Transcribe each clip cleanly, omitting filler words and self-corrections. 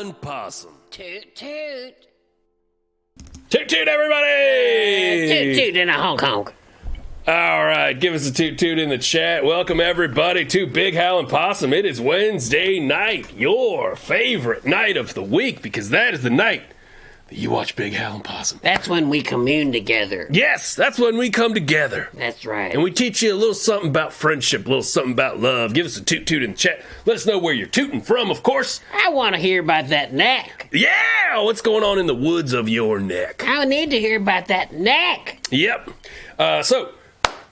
Howlin' Possum. Toot toot. Toot toot, everybody! Toot toot and a honk honk. All right, give us a toot toot in the chat. Welcome everybody to Big Howlin' Possum. It is Wednesday night, your favorite night of the week, because that is the night that you watch Big Howlin' Possum. That's when we commune together. Yes, that's when we come together. That's right. And we teach you a little something about friendship, a little something about love. Give us a toot toot in the chat. Let us know where you're tooting from, of course. I want to hear about that neck. Yeah, what's going on in the woods of your neck? I need to hear about that neck. Yep. So,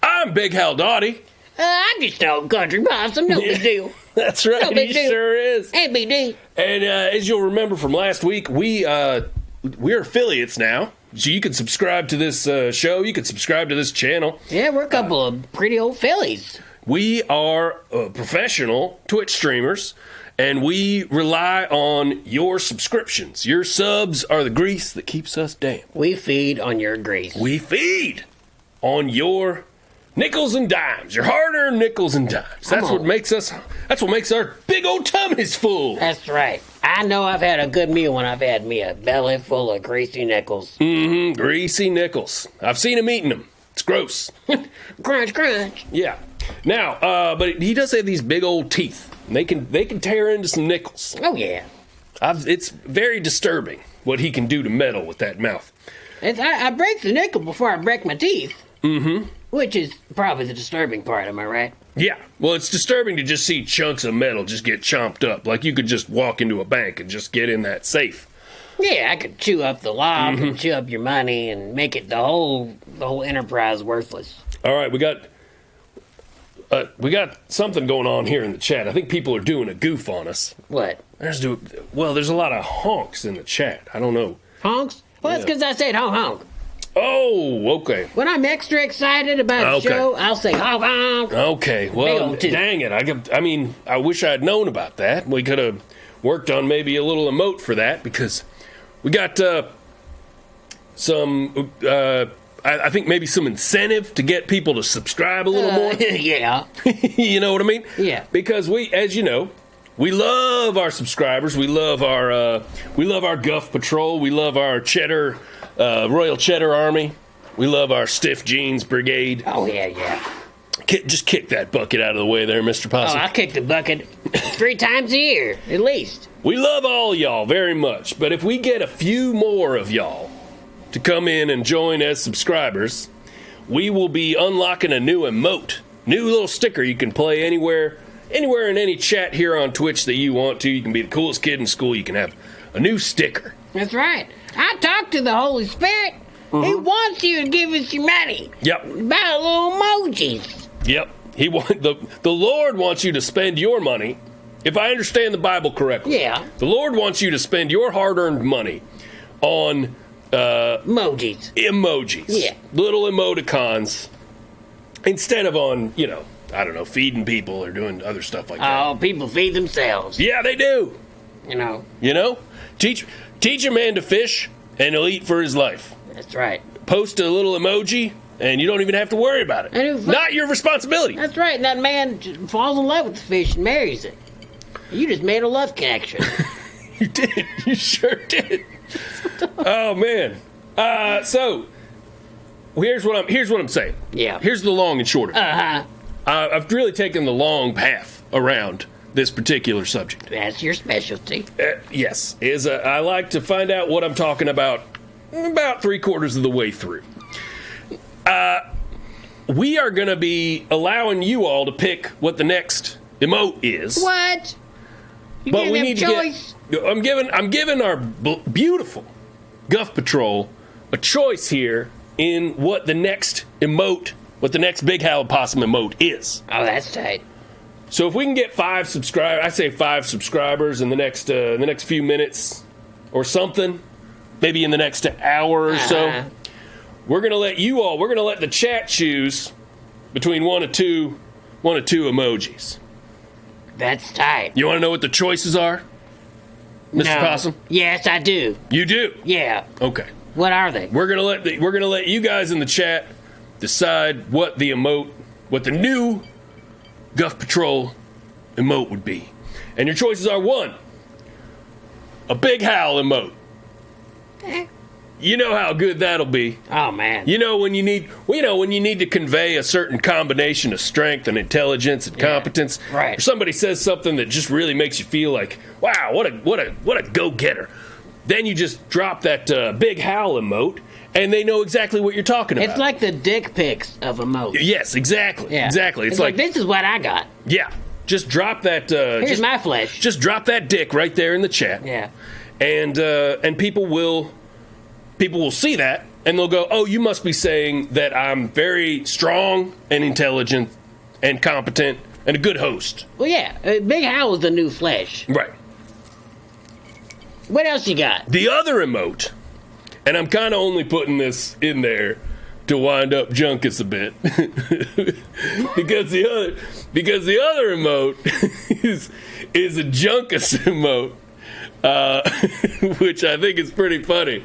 I'm Big Hal Dottie. I'm just an old country possum. No big deal. That's right, No big he deal. sure is. Ain't big deal. And as you'll remember from last week, we're affiliates now. So you can subscribe to this show. You can subscribe to this channel. Yeah, we're a couple of pretty old fillies. We are professional Twitch streamers, and we rely on your subscriptions. Your subs are the grease that keeps us damp. We feed on your grease. We feed on your nickels and dimes, your hard-earned nickels and dimes. That's what makes our big old tummies full. That's right. I know I've had a good meal when I've had me a belly full of greasy nickels. Mm-hmm, greasy nickels. I've seen him eating them. It's gross. Crunch, crunch. Yeah. Now, but he does have these big old teeth. And they can tear into some nickels. Oh, yeah. It's very disturbing what he can do to metal with that mouth. I break the nickel before I break my teeth. Mm-hmm. Which is probably the disturbing part, am I right? Yeah. Well, it's disturbing to just see chunks of metal just get chomped up. Like you could just walk into a bank and just get in that safe. Yeah, I could chew up the lock and chew up your money and make it the whole enterprise worthless. All right, we got something going on here in the chat. I think people are doing a goof on us. What? There's a lot of honks in the chat. I don't know. Honks? Well, that's because I said honk honk. Oh, okay. When I'm extra excited about a show, I'll say honk honk. Okay, well, dang it. I wish I had known about that. We could have worked on maybe a little emote for that, because we got some, I think maybe some incentive to get people to subscribe a little more. Yeah. You know what I mean? Yeah. Because as you know, we love our subscribers. We love our Guff Patrol. We love our Cheddar, Royal Cheddar Army. We love our Stiff Jeans Brigade. Oh, yeah. Just kick that bucket out of the way there, Mr. Possum. Oh, I kick the bucket 3 times a year, at least. We love all y'all very much, but if we get a few more of y'all to come in and join as subscribers, we will be unlocking a new emote, new little sticker you can play anywhere in any chat here on Twitch that you want to. You can be the coolest kid in school. You can have a new sticker. That's right. I talked to the Holy Spirit. He wants you to give us your money. Yep. Buy little emojis. Yep. The Lord wants you to spend your money. If I understand the Bible correctly. Yeah. The Lord wants you to spend your hard-earned money on emojis. Yeah. Little emoticons. Instead of on, I don't know, feeding people or doing other stuff like that. Oh, people feed themselves. Yeah, they do. You know? Teach a man to fish, and he'll eat for his life. That's right. Post a little emoji, and you don't even have to worry about it. Not your responsibility. That's right. And that man falls in love with the fish and marries it. You just made a love connection. You did. You sure did. Oh, man. So, here's what I'm saying. Yeah. Here's the long and short of it. I've really taken the long path around this particular subject. That's your specialty. Yes. I like to find out what I'm talking about 3/4 of the way through. We are going to be allowing you all to pick what the next emote is. What? But we need choice. I'm giving our beautiful Guff Patrol a choice here in what the next emote, what the next Big Howlin' Possum emote is. Oh, that's tight. So if we can get 5 subscribers, I say 5 subscribers in the next few minutes or something, maybe in the next hour or so, we're gonna let the chat choose between one of two emojis. That's tight. You want to know what the choices are, Mr. Possum? Yes, I do. You do? Yeah. Okay. What are they? We're gonna let you guys in the chat decide what the new Guff Patrol emote would be. And your choices are 1, a big howl emote. You know how good that'll be. Oh man. You know when you need to convey a certain combination of strength and intelligence and competence. Right. Or somebody says something that just really makes you feel like, wow, what a go-getter. Then you just drop that big howl emote, and they know exactly what you're talking about. It's like the dick pics of emotes. Yes, exactly. Yeah. Exactly. It's like this is what I got. Yeah. Just drop that. Here's my flesh. Just drop that dick right there in the chat. Yeah. And people will see that, and they'll go, oh, you must be saying that I'm very strong and intelligent and competent and a good host. Well, yeah. Big Hal is the new flesh. Right. What else you got? The other emote, and I'm kind of only putting this in there to wind up Junkus a bit, because the other emote is a Junkus emote, which I think is pretty funny.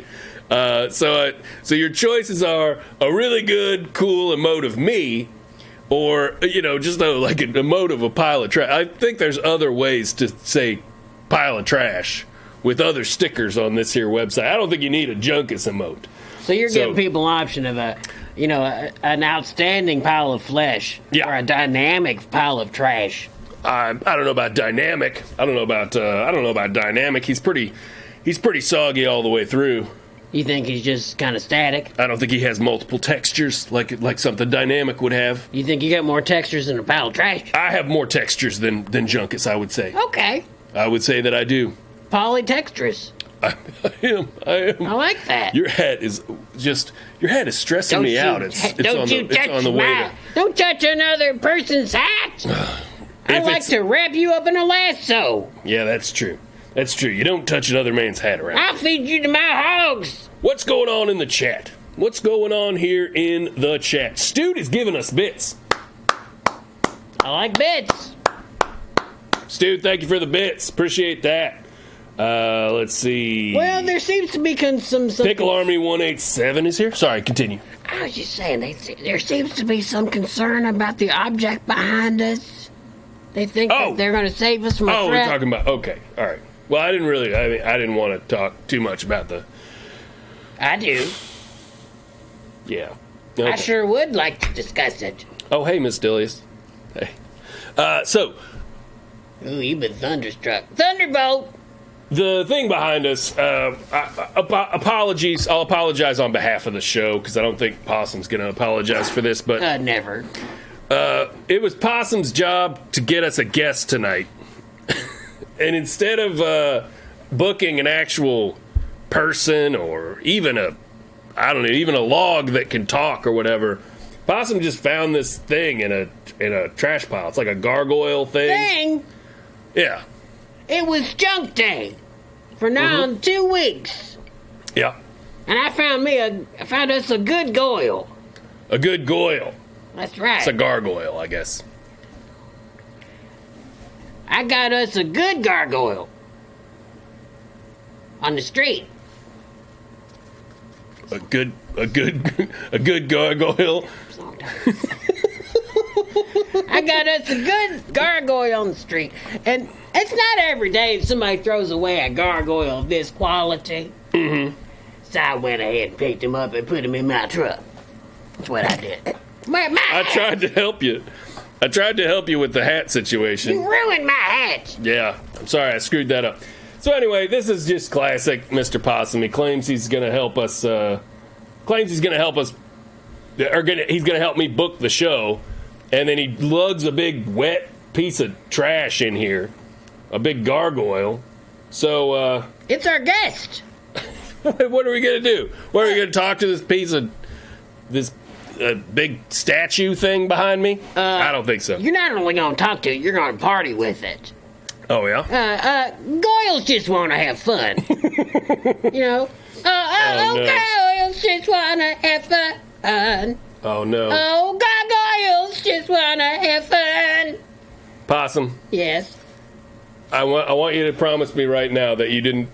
So your choices are a really good, cool emote of me, or just like an emote of a pile of trash. I think there's other ways to say pile of trash with other stickers on this here website. I don't think you need a Junkus emote. So you're giving people an option of an outstanding pile of flesh, or a dynamic pile of trash. I don't know about dynamic. I don't know about dynamic. He's pretty soggy all the way through. You think he's just kind of static? I don't think he has multiple textures like something dynamic would have. You think you got more textures than a pile of trash? I have more textures than Junkus, I would say. Okay. I would say that I do. Polytexturous. I am. I like that. Your hat is stressing me out. It's on the way. Don't touch another person's hat. I like to wrap you up in a lasso. Yeah, that's true. That's true. You don't touch another man's hat around. I'll feed you to my hogs. What's going on in the chat? What's going on here in the chat? Stu is giving us bits. I like bits. Stu, thank you for the bits. Appreciate that. Let's see. Well, there seems to be some Pickle Army 187 is here. Sorry, continue. I was just saying, there seems to be some concern about the object behind us. They think that they're going to save us from a threat. Oh, we're talking about. Okay, all right. Well, I didn't want to talk too much about the. I do. Yeah. Okay. I sure would like to discuss it. Oh, hey, Miss Dillius. Hey. Ooh, you've been thunderstruck. Thunderbolt! The thing behind us, apologies. I'll apologize on behalf of the show, because I don't think Possum's going to apologize for this, but... Never. It was Possum's job to get us a guest tonight. And instead of booking an actual person or even a log that can talk or whatever, Possum just found this thing in a trash pile. It's like a gargoyle thing. Yeah. It was junk day for now in 2 weeks. Yeah. And I found us a good goyle. A good goyle. That's right. It's a gargoyle, I guess. I got us a good gargoyle on the street. A good gargoyle. I got us a good gargoyle on the street. And it's not every day somebody throws away a gargoyle of this quality. Mm-hmm. So I went ahead and picked him up and put him in my truck. That's what I did. I tried to help you. I tried to help you with the hat situation. You ruined my hat. Yeah, I'm sorry, I screwed that up. So anyway, this is just classic Mr. Possum. He claims he's going to help us. He's going to help me book the show, and then he lugs a big wet piece of trash in here, a big gargoyle. So it's our guest. What are we going to do? What are we going to talk to this big statue thing behind me? I don't think so. You're not only going to talk to it, you're going to party with it. Oh, yeah? Goyles just want to have fun. No. Goyles just want to have fun. Oh, no. Oh, gargoyles just want to have fun. Possum. Yes? I want you to promise me right now that you didn't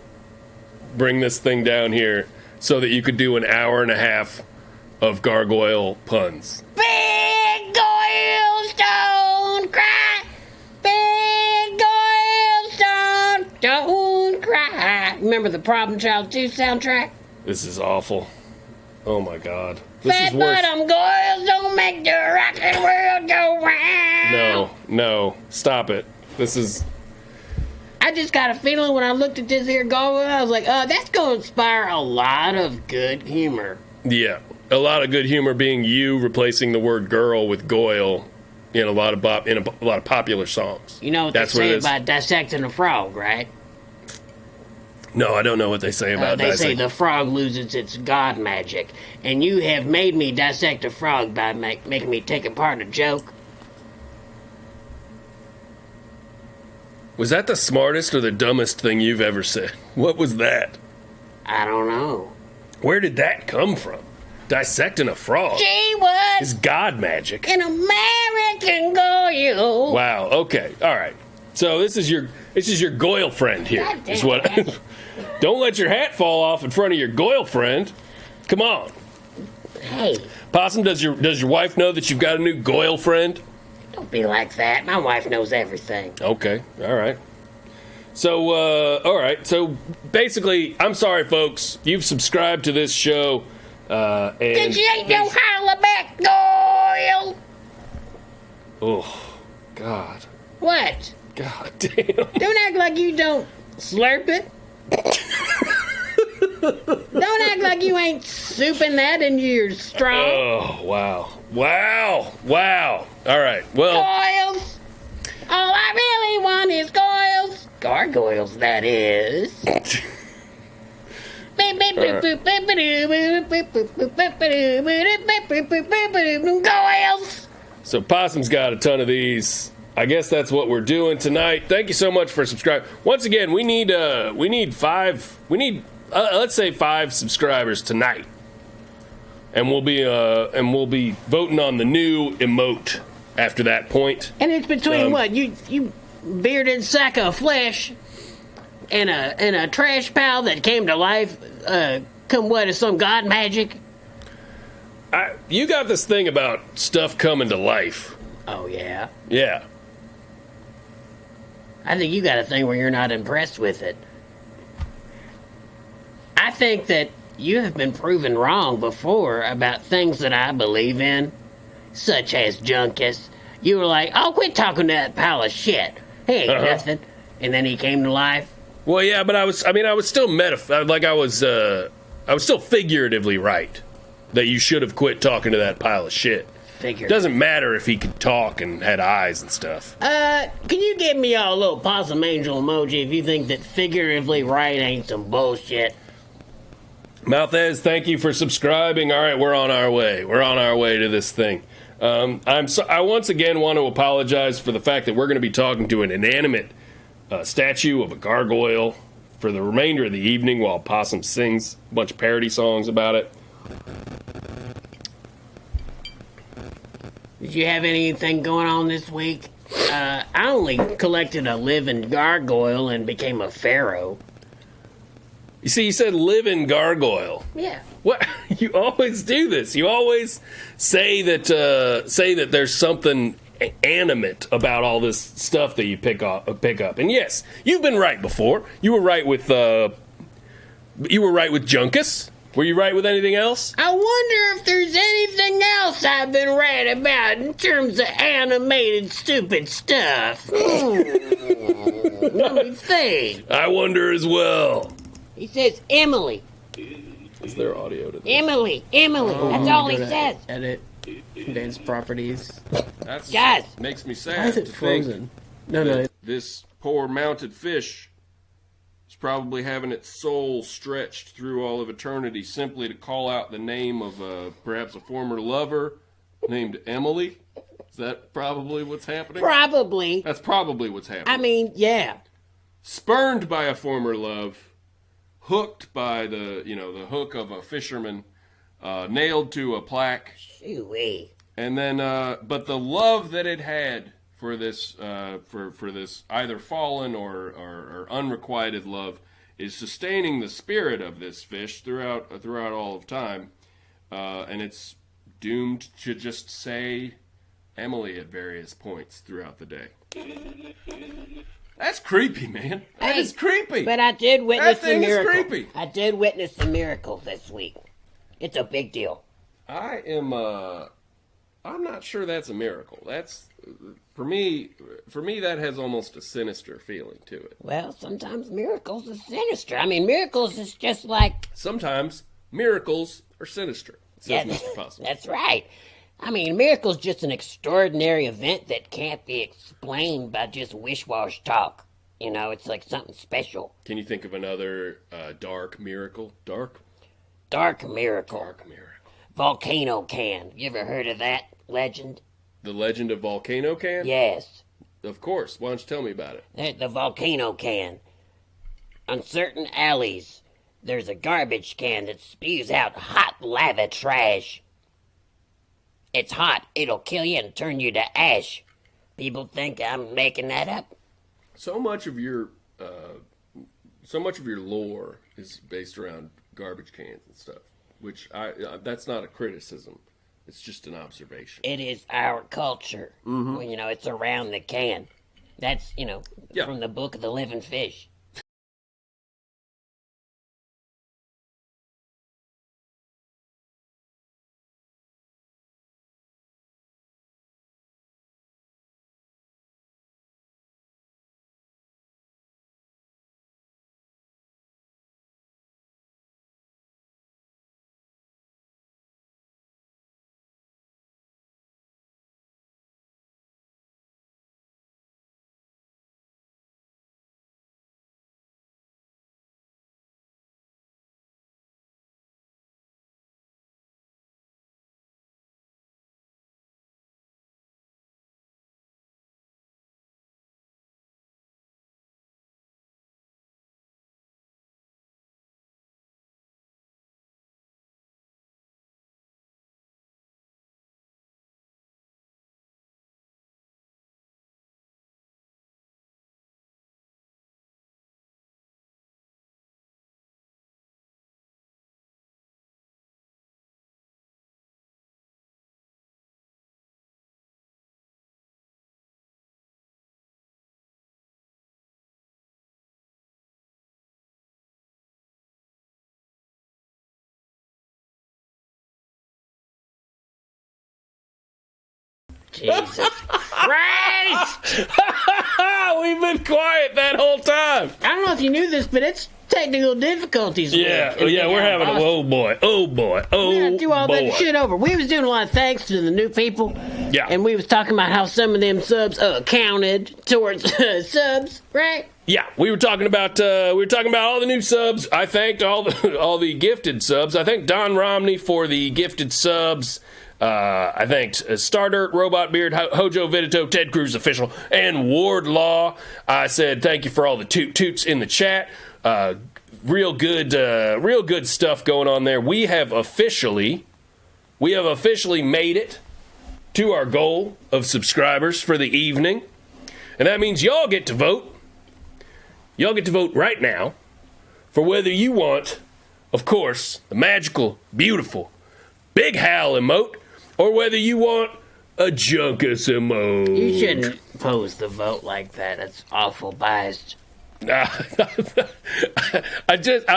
bring this thing down here so that you could do an hour and a half of gargoyle puns. Big goyles don't cry. Big goyles don't cry. soundtrack. Remember the Problem Child 2 soundtrack? This is awful. Oh my God. This Fat is worse. bottom goyles don't make the rockin' world go round. No. Stop it. This is... I just got a feeling when I looked at this here gargoyle, I was like, that's going to inspire a lot of good humor. Yeah. A lot of good humor being you replacing the word girl with goyle in a lot of popular songs. You know what they say about dissecting a frog, right? No, I don't know what they say about They dissecting. say the frog loses its god magic. And you have made me dissect a frog by making me take apart a joke. Was that the smartest or the dumbest thing you've ever said? What was that? I don't know. Where did that come from? Dissecting a frog. She was It's god magic. an American goyle. Wow. Okay. All right. So this is your goyle friend here. God damn Is what? it. Don't let your hat fall off in front of your goyle friend. Come on. Hey, Possum, does your wife know that you've got a new goyle friend? don't be like that. My wife knows everything. Okay. All right. So, all right. So, basically, I'm sorry, folks. You've subscribed to this show, and Cause you ain't no hollaback goyle. oh, God, What? God damn. Don't act like you don't slurp it. Don't act like you ain't souping that into your straw. Oh, wow. All right. Well, Goyles. All I really want is goyles. Gargoyles, that is. Goyles. so Possum's got a ton of these. I guess that's what we're doing tonight. Thank you so much for subscribing. Once again, we need let's say 5 subscribers tonight, and we'll be voting on the new emote after that point. And it's between what? You bearded sack of flesh and a trash pal that came to life. Come what is some god magic? You got this thing about stuff coming to life. Oh yeah. Yeah. I think you got a thing where you're not impressed with it. I think that you have been proven wrong before about things that I believe in, such as Junkus. You were like, "Oh, quit talking to that pile of shit. He ain't nothing." And then he came to life. Well, yeah, but I was still I was still figuratively right that you should have quit talking to that pile of shit. Figure. Doesn't matter if he could talk and had eyes and stuff. Can you give me a little possum angel emoji if you think that figuratively right ain't some bullshit? Malthez, thank you for subscribing. All right, we're on our way. We're on our way to this thing. I once again want to apologize for the fact that we're going to be talking to an inanimate statue of a gargoyle for the remainder of the evening while Possum sings a bunch of parody songs about it. Did you have anything going on this week? I only collected a living gargoyle and became a pharaoh. You see, you said living gargoyle. Yeah. What? You always do this. You always say that there's something animate about all this stuff that you pick up. And yes, you've been right before. You were right with Junkus. Were you right with anything else? I wonder if there's anything else I've been right about in terms of animated stupid stuff. Let me think. I wonder as well. He says Emily. Is there audio to this? Emily. That's all he says. Edit. Advanced properties. That's Guys. makes me Why sad is it to think frozen? No. that this poor mounted fish is probably having its soul stretched through all of eternity simply to call out the name of perhaps a former lover named Emily. Is that probably what's happening? Probably. That's probably what's happening. I mean, yeah. Spurned by a former love, hooked by the hook of a fisherman, nailed to a plaque, Ooh-wee. and then but the love that it had for this for this either fallen or unrequited love is sustaining the spirit of this fish throughout all of time, and it's doomed to just say Emily at various points throughout the day. That's creepy, man. That is creepy. But I did witness That thing a miracle. is creepy. I did witness a miracle this week. It's a big deal. I'm not sure that's a miracle. That's, for me, that has almost a sinister feeling to it. Well, sometimes miracles are sinister. I mean, miracles is just like... Sometimes miracles are sinister, says Yeah, Mr. Possum. That's right. I mean, a miracle's just an extraordinary event that can't be explained by just wish-wash talk. You know, it's like something special. Can you think of another dark miracle? Dark Miracle. miracle. Volcano can. You ever heard of that legend? The Legend of Volcano Can? Yes. Of course. Why don't you tell me about it? The volcano can. On certain alleys, there's a garbage can that spews out hot lava trash. It's hot. It'll kill you and turn you to ash. People think I'm making that up. So much of your lore is based around garbage cans and stuff, which that's not a criticism. It's just an observation. It is our culture. Mm-hmm. Well, you know, it's around the can. That's, Yeah. from the Book of the Living Fish. Jesus Christ! We've been quiet that whole time. I don't know if you knew this, but it's technical difficulties. Yeah, we're having a oh boy. We gotta do all that shit over. We was doing a lot of thanks to the new people. Yeah. And we was talking about how some of them subs counted towards subs, right? Yeah, we were talking about all the new subs. I thanked all the gifted subs. I thanked Don Romney for the gifted subs. I thanked Stardirt, Robot Beard, Hojo Vidito, Ted Cruz Official, and Wardlaw. I said thank you for all the toots in the chat. Real good stuff going on there. We have officially made it to our goal of subscribers for the evening, and that means y'all get to vote. Y'all get to vote right now for whether you want, of course, the magical, beautiful Big Hal emote, or whether you want a Junkus emote. You shouldn't pose the vote like that. That's awful biased. I'm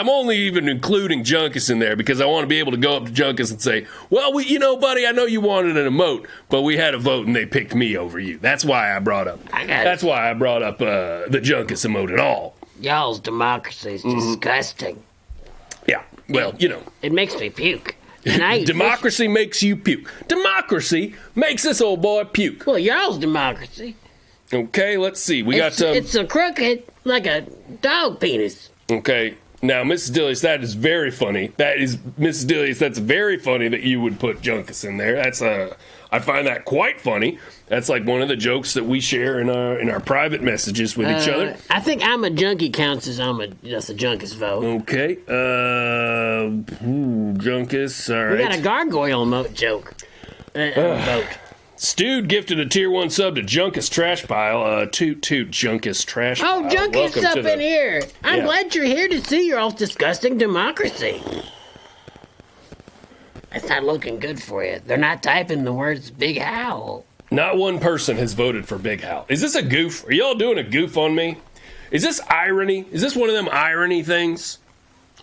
only even including Junkus in there because I want to be able to go up to Junkus and say, well, buddy, I know you wanted an emote, but we had a vote and they picked me over you. That's why I brought up the Junkus emote at all. Y'all's democracy is disgusting. Yeah, well, It makes me puke. And democracy makes you puke. Democracy makes this old boy puke. Well, y'all's democracy. Okay, let's see. It's a crooked, like a dog penis. Okay, now, Mrs. Dillius, that is very funny. Mrs. Dillius, that's very funny that you would put Junkus in there. I find that quite funny. That's like one of the jokes that we share in our private messages with each other. I think I'm a junkie counts as that's a Junkus vote. Okay, Junkus, all right. We got a gargoyle emote joke. Vote. Stewed gifted a tier 1 sub to Junkus Trash Pile. Toot Junkus Trash Pile. Oh, Junkus up in here. I'm glad you're here to see your all disgusting democracy. That's not looking good for you. They're not typing the words Big Hal. Not one person has voted for Big Hal. Is this a goof? Are y'all doing a goof on me? Is this irony? Is this one of them irony things?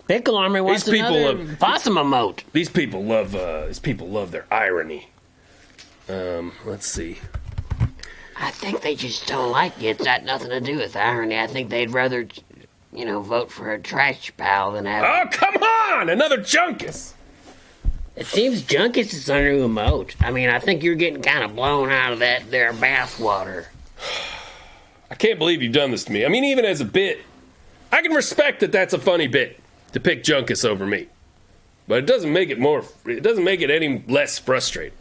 Pickle Army wants These people another possum emote. These people love their irony. Let's see. I think they just don't like it. It's got nothing to do with irony. I think they'd rather, vote for a trash pal than have... Oh, come on! Another Junkus! It seems Junkus is our new emote. I mean, I think you're getting kind of blown out of that there bathwater. I can't believe you've done this to me. I mean, even as a bit, I can respect that that's a funny bit to pick Junkus over me. But it doesn't make it any less frustrating.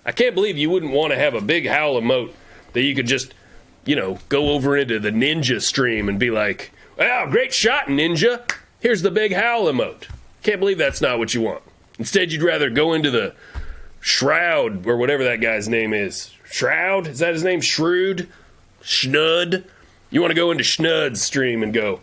I can't believe you wouldn't want to have a big howl emote that you could just, go over into the ninja stream and be like, wow, great shot, ninja. Here's the big howl emote. Can't believe that's not what you want. Instead, you'd rather go into the Shroud, or whatever that guy's name is. Shroud? Is that his name? Shrewd? Schnud? You want to go into Schnud's stream and go,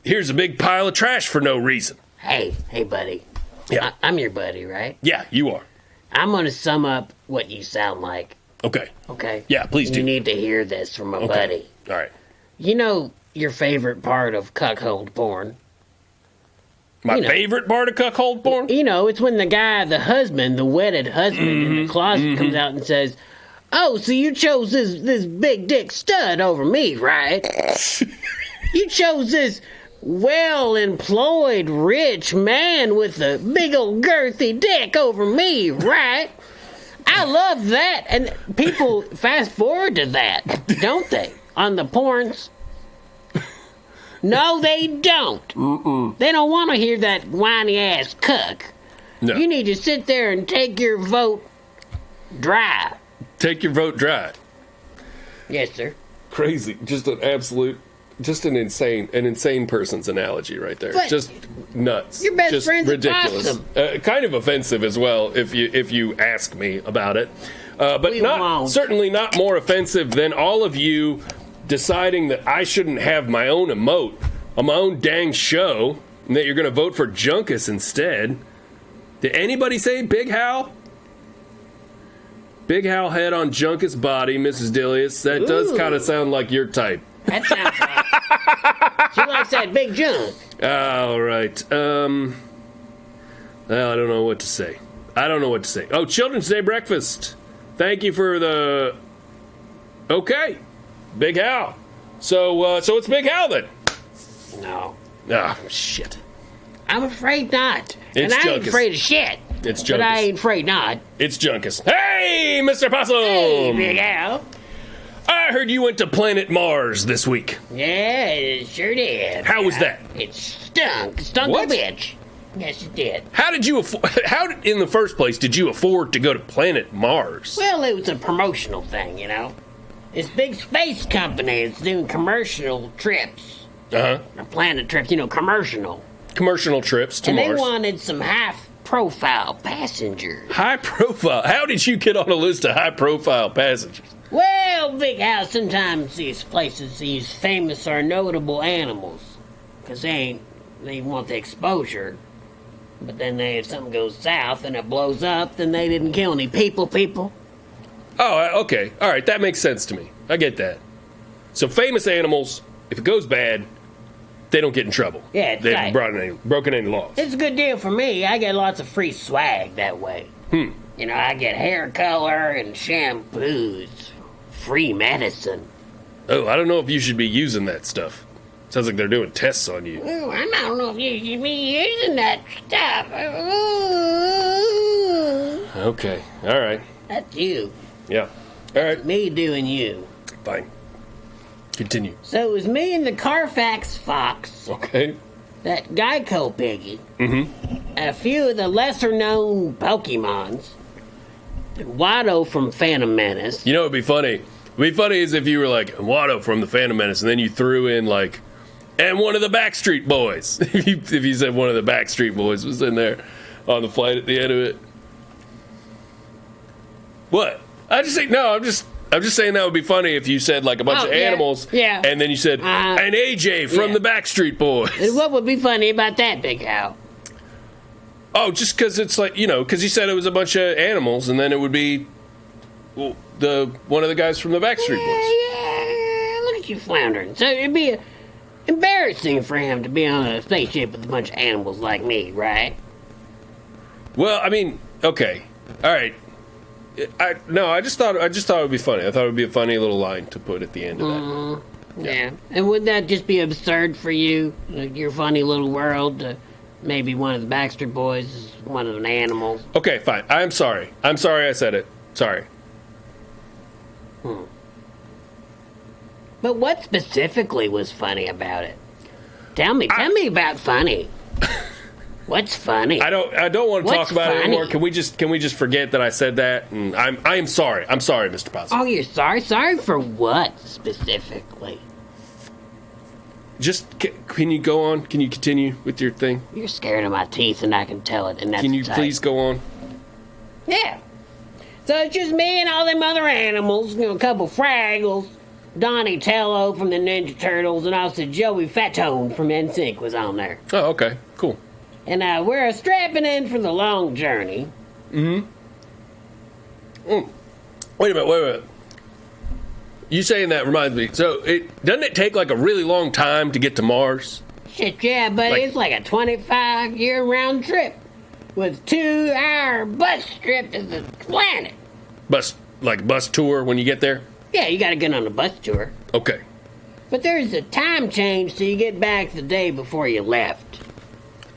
here's a big pile of trash for no reason. Hey, buddy. Yeah. I'm your buddy, right? Yeah, you are. I'm going to sum up what you sound like. Okay. Okay? Yeah, please do. You need to hear this from a buddy. All right. You know your favorite part of cuckold porn? My favorite part of cuckold porn? It's when the husband, the wedded husband in the closet comes out and says, oh, so you chose this big dick stud over me, right? You chose this well-employed, rich man with a big old girthy dick over me, right? I love that. And people fast forward to that, don't they? On the porns. No, they don't. They don't want to hear that whiny-ass cuck. No. You need to sit there and take your vote dry. Take your vote dry. Yes, sir. Crazy. Just an insane person's analogy right there. But just nuts. your best just friend's ridiculous. Possum. Kind of offensive as well if you ask me about it. But We won't. certainly not more offensive than all of you deciding that I shouldn't have my own emote on my own dang show and that you're going to vote for Junkus instead. Did anybody say Big Hal? Big Hal head on Junkus body, Mrs. Dillius. That does kind of sound like your type. That sounds like... She likes that big junk. All right. Well, I don't know what to say. Oh, Children's Day breakfast. Thank you for the... Okay. Big Hal. So it's Big Hal then. No. Ah, shit. I'm afraid not. It's and I ain't Junkus. afraid of shit. It's But I Junkus. ain't afraid not. It's Junkus. Hey, Mr. Possum! Hey, Big Al. I heard you went to Planet Mars this week. Yeah, it sure did. How was that? It stunk. Stunk What? a bitch. Yes, it did. How did you in the first place did you afford to go to Planet Mars? Well, it was a promotional thing, This big space company is doing commercial trips. Uh-huh. Planet trips, commercial. Commercial trips to And Mars. they wanted some high-profile passengers. High profile. How did you get on a list of high profile passengers? Well, Big House, sometimes these places use famous or notable animals. Because they want the exposure. But then if something goes south and it blows up, then they didn't kill any people. Oh, okay. All right, that makes sense to me. I get that. So famous animals, if it goes bad, they don't get in trouble. Yeah, it's They right. haven't broken any laws. It's a good deal for me. I get lots of free swag that way. I get hair color and shampoos. Free medicine. Oh, I don't know if you should be using that stuff. Sounds like they're doing tests on you. Ooh, I don't know if you should be using that stuff. Ooh. Okay. All right. That's you. Yeah. All right. Me doing you. Fine. Continue. So it was me and the Carfax Fox, Okay. that Geico Piggy, and a few of the lesser-known Pokemons, and Watto from Phantom Menace. You know what would be funny? It'd be funny is if you were like, Watto from the Phantom Menace, and then you threw in like, and one of the Backstreet Boys. if you said one of the Backstreet Boys was in there on the flight at the end of it. What? I'm just saying that would be funny if you said like a bunch of animals, yeah. and then you said, and AJ from yeah. the Backstreet Boys. And what would be funny about that, Big Al? Oh, just because it's like, because you said it was a bunch of animals, and then it would be one of the guys from the Backstreet Boys. Yeah, look at you floundering. So it'd be embarrassing for him to be on a spaceship with a bunch of animals like me, right? Well, I mean, okay, all right. I just thought it would be funny. I thought it would be a funny little line to put at the end of that. Yeah. And would that just be absurd for you, like your funny little world? Maybe one of the Backstreet Boys is one of the animals. Okay, fine. I'm sorry. I said it. Sorry. But what specifically was funny about it? Tell me about funny. What's funny? I don't want to talk about it anymore. funny? Can we just forget that I said that? And I am sorry. I'm sorry, Mr. Possum. Oh, you're sorry? Sorry for what specifically? Just can you go on? Can you continue with your thing? You're scared of my teeth, and I can tell it. And that's Can you tight. please go on? Yeah. So it's just me and all them other animals, a couple Fraggles, Donatello from the Ninja Turtles, and also Joey Fatone from NSYNC was on there. Oh, okay, cool. And we're strapping in for the long journey. Wait a minute. You saying that reminds me. So doesn't it take like a really long time to get to Mars? Shit, yeah, but it's like a 25-year round trip with 2-hour bus trip to the planet. Bus tour when you get there? Yeah, you gotta get on a bus tour. Okay. But there's a time change, so you get back the day before you left.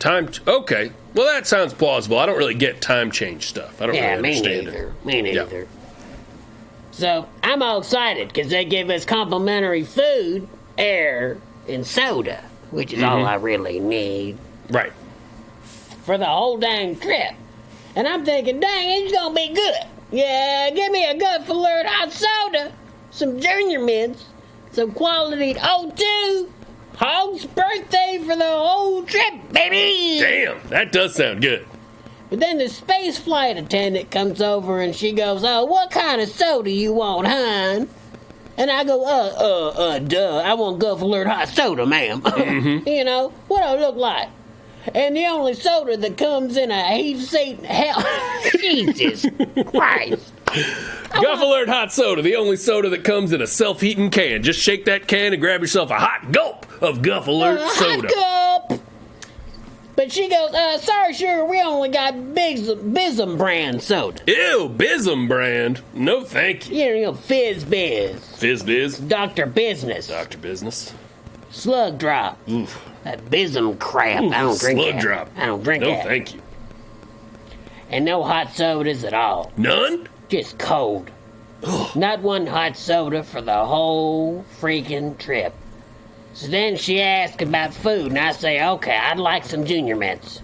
Okay. Well, that sounds plausible. I don't really get time change stuff. I don't really understand it. Me neither. So I'm all excited because they give us complimentary food, air, and soda, which is all I really need. Right. For the whole dang trip. And I'm thinking, dang, it's gonna be good. Yeah, give me a good alert hot soda, some Junior Mints, some quality O2, Hog's birthday for the whole trip, baby! Damn, that does sound good. But then the space flight attendant comes over and she goes, oh, what kind of soda you want, hon? And I go, duh, I want Guff Alert hot soda, ma'am. You know, what I look like? And the only soda that comes in a heat seat, hell, Jesus Christ. Guff Alert hot soda, the only soda that comes in a self-heating can. Just shake that can and grab yourself a hot gulp of Guff Alert soda. Hot gulp. But she goes, sorry, sugar, we only got Bizzum brand soda. Ew, Bizzum brand. No, thank you. You know, Fizz Biz. Fizz Biz. Dr. Business. Dr. Business. Slug Drop. Oof. That Bizzum crap. I don't drink Slug that. Drop. I don't drink no, that. No, thank you. And no hot sodas at all. None? Just cold. Not one hot soda for the whole freaking trip. So then she asked about food, and I say, okay, I'd like some Junior Mints.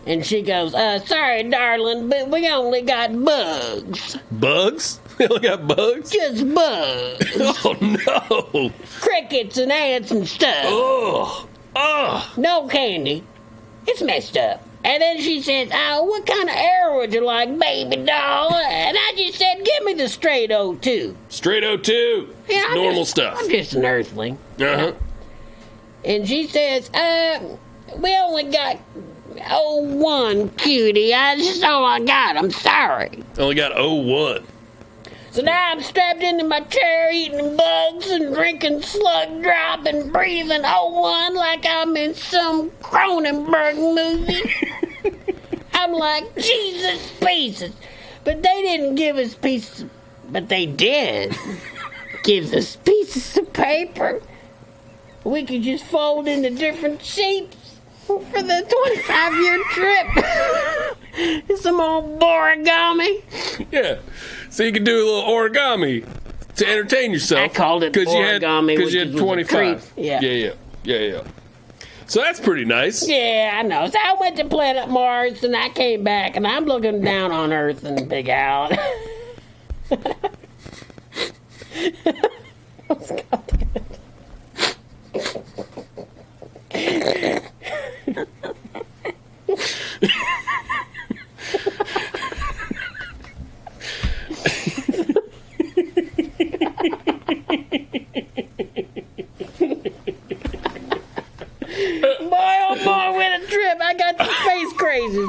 And she goes, sorry, darling, but we only got bugs. Bugs? We only got bugs? Just bugs. Oh, no. Crickets and ants and stuff. Oh. Oh. No candy. It's messed up. And then she says, oh, what kind of air would you like, baby doll? And I just said, give me the straight O2. Straight O2. Yeah, normal stuff. I'm just an earthling. Uh-huh. And she says, we only got O1, cutie. That's just all I got. I'm sorry. Only got O1. So now I'm strapped into my chair eating bugs and drinking Slug Drop and breathing O1 like I'm in some Cronenberg movie. I'm like, Jesus pieces. But they didn't give us pieces, but they did give us pieces of paper. We could just fold into different shapes for the 25-year trip. It's some old origami. Yeah. So you can do a little origami to entertain yourself. I called it origami because you had 25. Yeah. Yeah. So that's pretty nice. Yeah, I know. So I went to planet Mars and I came back and I'm looking down on Earth and Big Al. Boy, what a trip. I got the space crazy.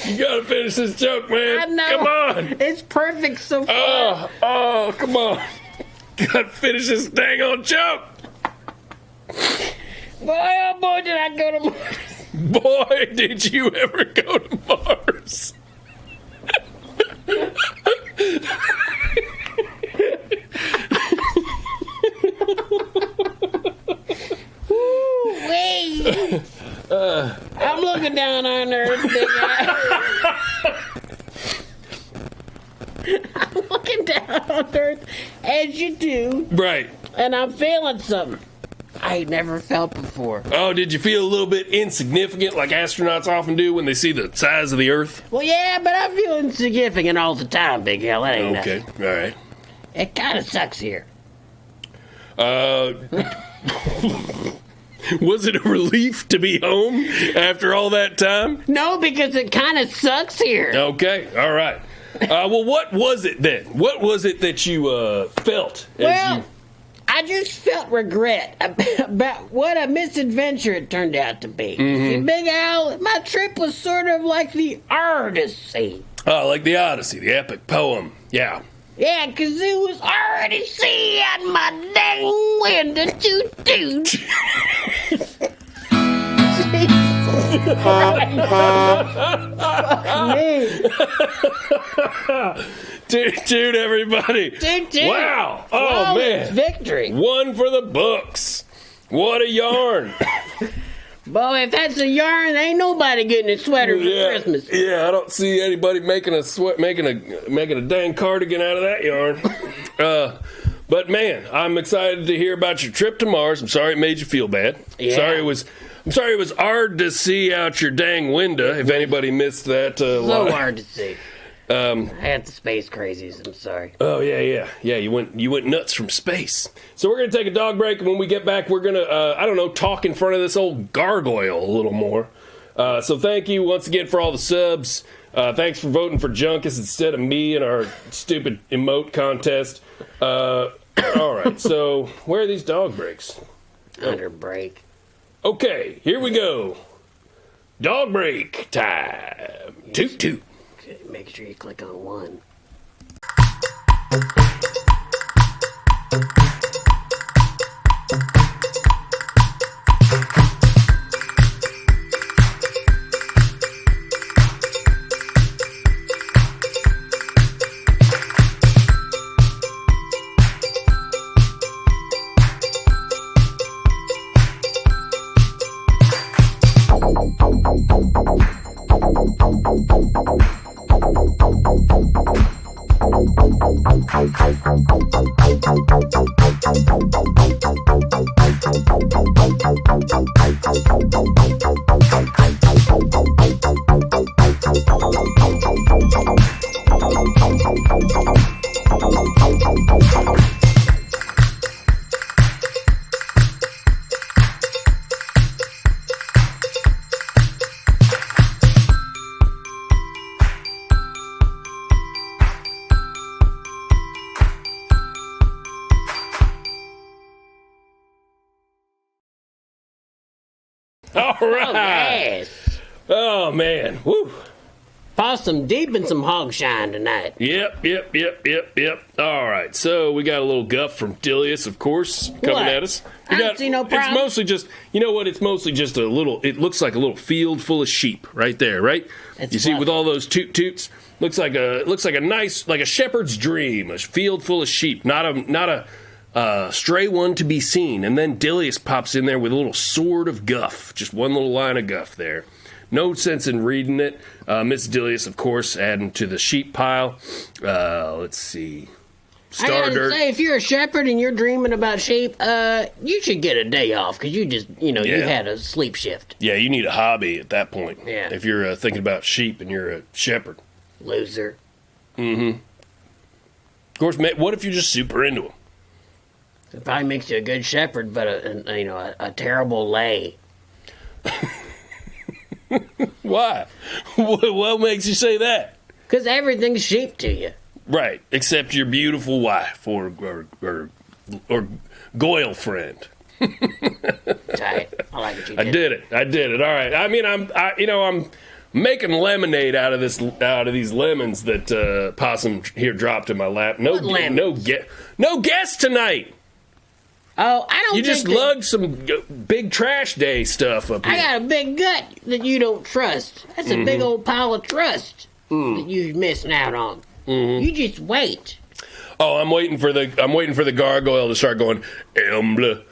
You gotta finish finish this joke, man. I know. Come on. It's perfect so far. Oh, come on. Gotta finish this dang on joke. Boy, oh boy, did I go to Mars. Boy, did you ever go to Mars. Wait. I'm looking down on Earth, big guy. I'm looking down on Earth, as you do, Right. and I'm feeling something I ain't never felt before. Oh, did you feel a little bit insignificant like astronauts often do when they see the size of the Earth? Well, yeah, but I feel insignificant all the time, big hell. That ain't Okay, nothing. all right. It kind of sucks here. Was it a relief to be home after all that time? No, because it kind of sucks here. Okay, all right. Well, what was it then? What was it that you felt? Well, I just felt regret about what a misadventure it turned out to be. See, Big Al, my trip was sort of like the Odyssey. Oh, like the Odyssey, the epic poem. Yeah. Yeah, 'cause it was already seeing my dang window toot-toot. Toot, everybody. Toot, toot. Wow. Oh, Flawless man. victory. One for the books. What a yarn. Boy, if that's a yarn, ain't nobody getting a sweater for Christmas. Yeah, I don't see anybody making a dang cardigan out of that yarn. But man, I'm excited to hear about your trip to Mars. I'm sorry it made you feel bad. Yeah. I'm sorry it was hard to see out your dang window. If anybody missed that, So line. hard to see. I had the space crazies. I'm sorry. Oh yeah. You went nuts from space. So we're gonna take a dog break, and when we get back, we're gonna talk in front of this old gargoyle a little more. So thank you once again for all the subs. Thanks for voting for Junkus instead of me in our stupid emote contest. All right, so where are these dog breaks? Under break. Okay, here we go. Dog break time. Toot toot. Okay, make sure you click on one. All right. Yes. Oh man. Woo. Possum deep in some hog shine tonight. Yep. All right, so we got a little guff from Dilius, of course, coming What? at us. I don't see no It's problem. mostly just, you know what? It's mostly just a little. It looks like a little field full of sheep right there, right? It's you see, fluffy. with all those toot toots, looks like a nice, like a shepherd's dream, a field full of sheep, not a stray one to be seen. And then Dilius pops in there with a little sword of guff, just one little line of guff there. No sense in reading it. Miss Dilius, of course, adding to the sheep pile. Let's see. I Star gotta Dirt. say, if you're a shepherd and you're dreaming about sheep, you should get a day off because you just, you Yeah. had a sleep shift. Yeah, you need a hobby at that point. Yeah. If you're thinking about sheep and you're a shepherd. Loser. Of course, what if you're just super into them? It probably makes you a good shepherd, but a terrible lay. Why? What makes you say that? Because everything's sheep to you. Right, except your beautiful wife or Goyle friend. Tight. I like what you did. I did it. All right. I mean, I'm making lemonade out of these lemons that Possum here dropped in my lap. No, What lemons? no guest tonight. Oh, I don't You think just that- lugged some big trash day stuff up here. I got a big gut that you don't trust. That's a big old pile of trust that you're missing out on. You just wait. Oh, I'm waiting for the gargoyle to start going Embla.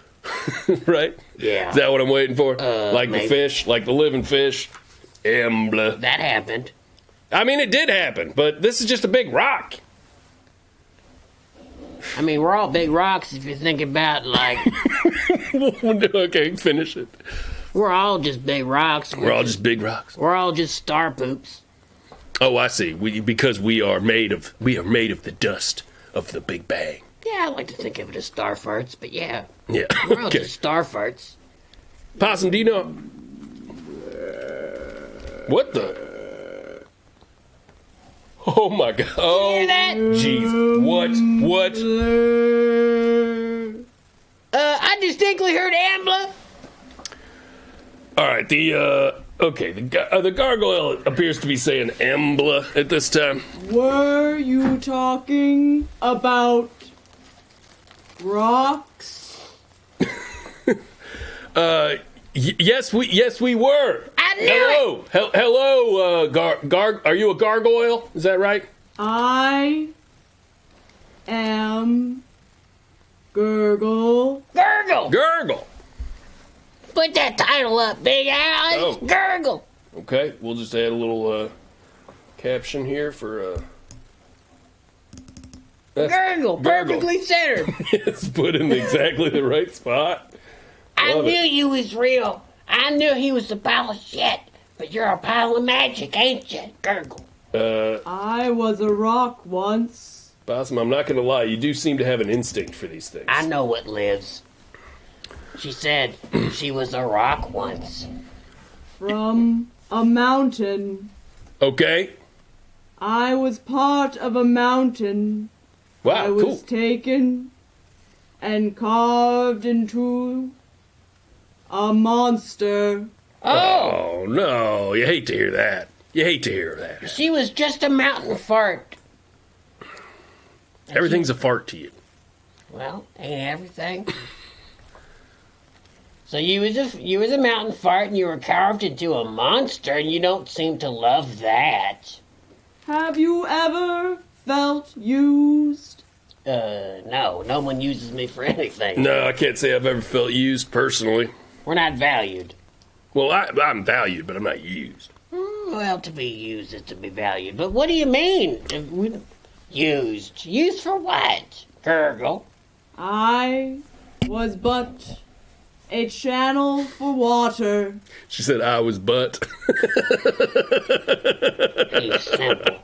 Right? Yeah. Is that what I'm waiting for? Like maybe. the fish, like the living fish. Embla. That happened. I mean, it did happen, but this is just a big rock. I mean, we're all big rocks if you think about, like, Okay, finish it. we're all just big rocks. We're all just big rocks. We're all just star poops. Oh, I see. Because we are made of the dust of the Big Bang. Yeah, I like to think of it as star farts, but yeah, Yeah. we're all Okay. just star farts. Possum, do you know what the? Oh my God! Oh, Hear that? jeez! What? I distinctly heard Ambla. All right. The gargoyle appears to be saying "embla" at this time. Were you talking about rocks? Yes, we were. I knew it. Hello. Are you a gargoyle? Is that right? I am Gurgle. Gurgle. Gurgle. Put that title up, Big Al. It's Oh. Gurgle. Okay, we'll just add a little caption here for. Gurgle. Perfectly centered. It's put in exactly the right spot. I Love knew it. you was real. I knew he was a pile of shit. But you're a pile of magic, ain't you? Gurgle. I was a rock once. Possum, I'm not going to lie. You do seem to have an instinct for these things. I know what lives. She said she was a rock once. From a mountain. Okay. I was part of a mountain. Wow, I was cool. taken and carved into a monster. Oh, Oh, no. You hate to hear that. You hate to hear that. she was just a mountain fart. Everything's a fart to you. Well, ain't everything. So you was a mountain fart and you were carved into a monster and you don't seem to love that. Have you ever felt used? No one uses me for anything. No, I can't say I've ever felt used personally. We're not valued. Well, I'm valued, but I'm not used. Well, to be used is to be valued. But what do you mean? Used? Used for what? Gurgle. I was but a channel for water. She said I was butt. He's simple.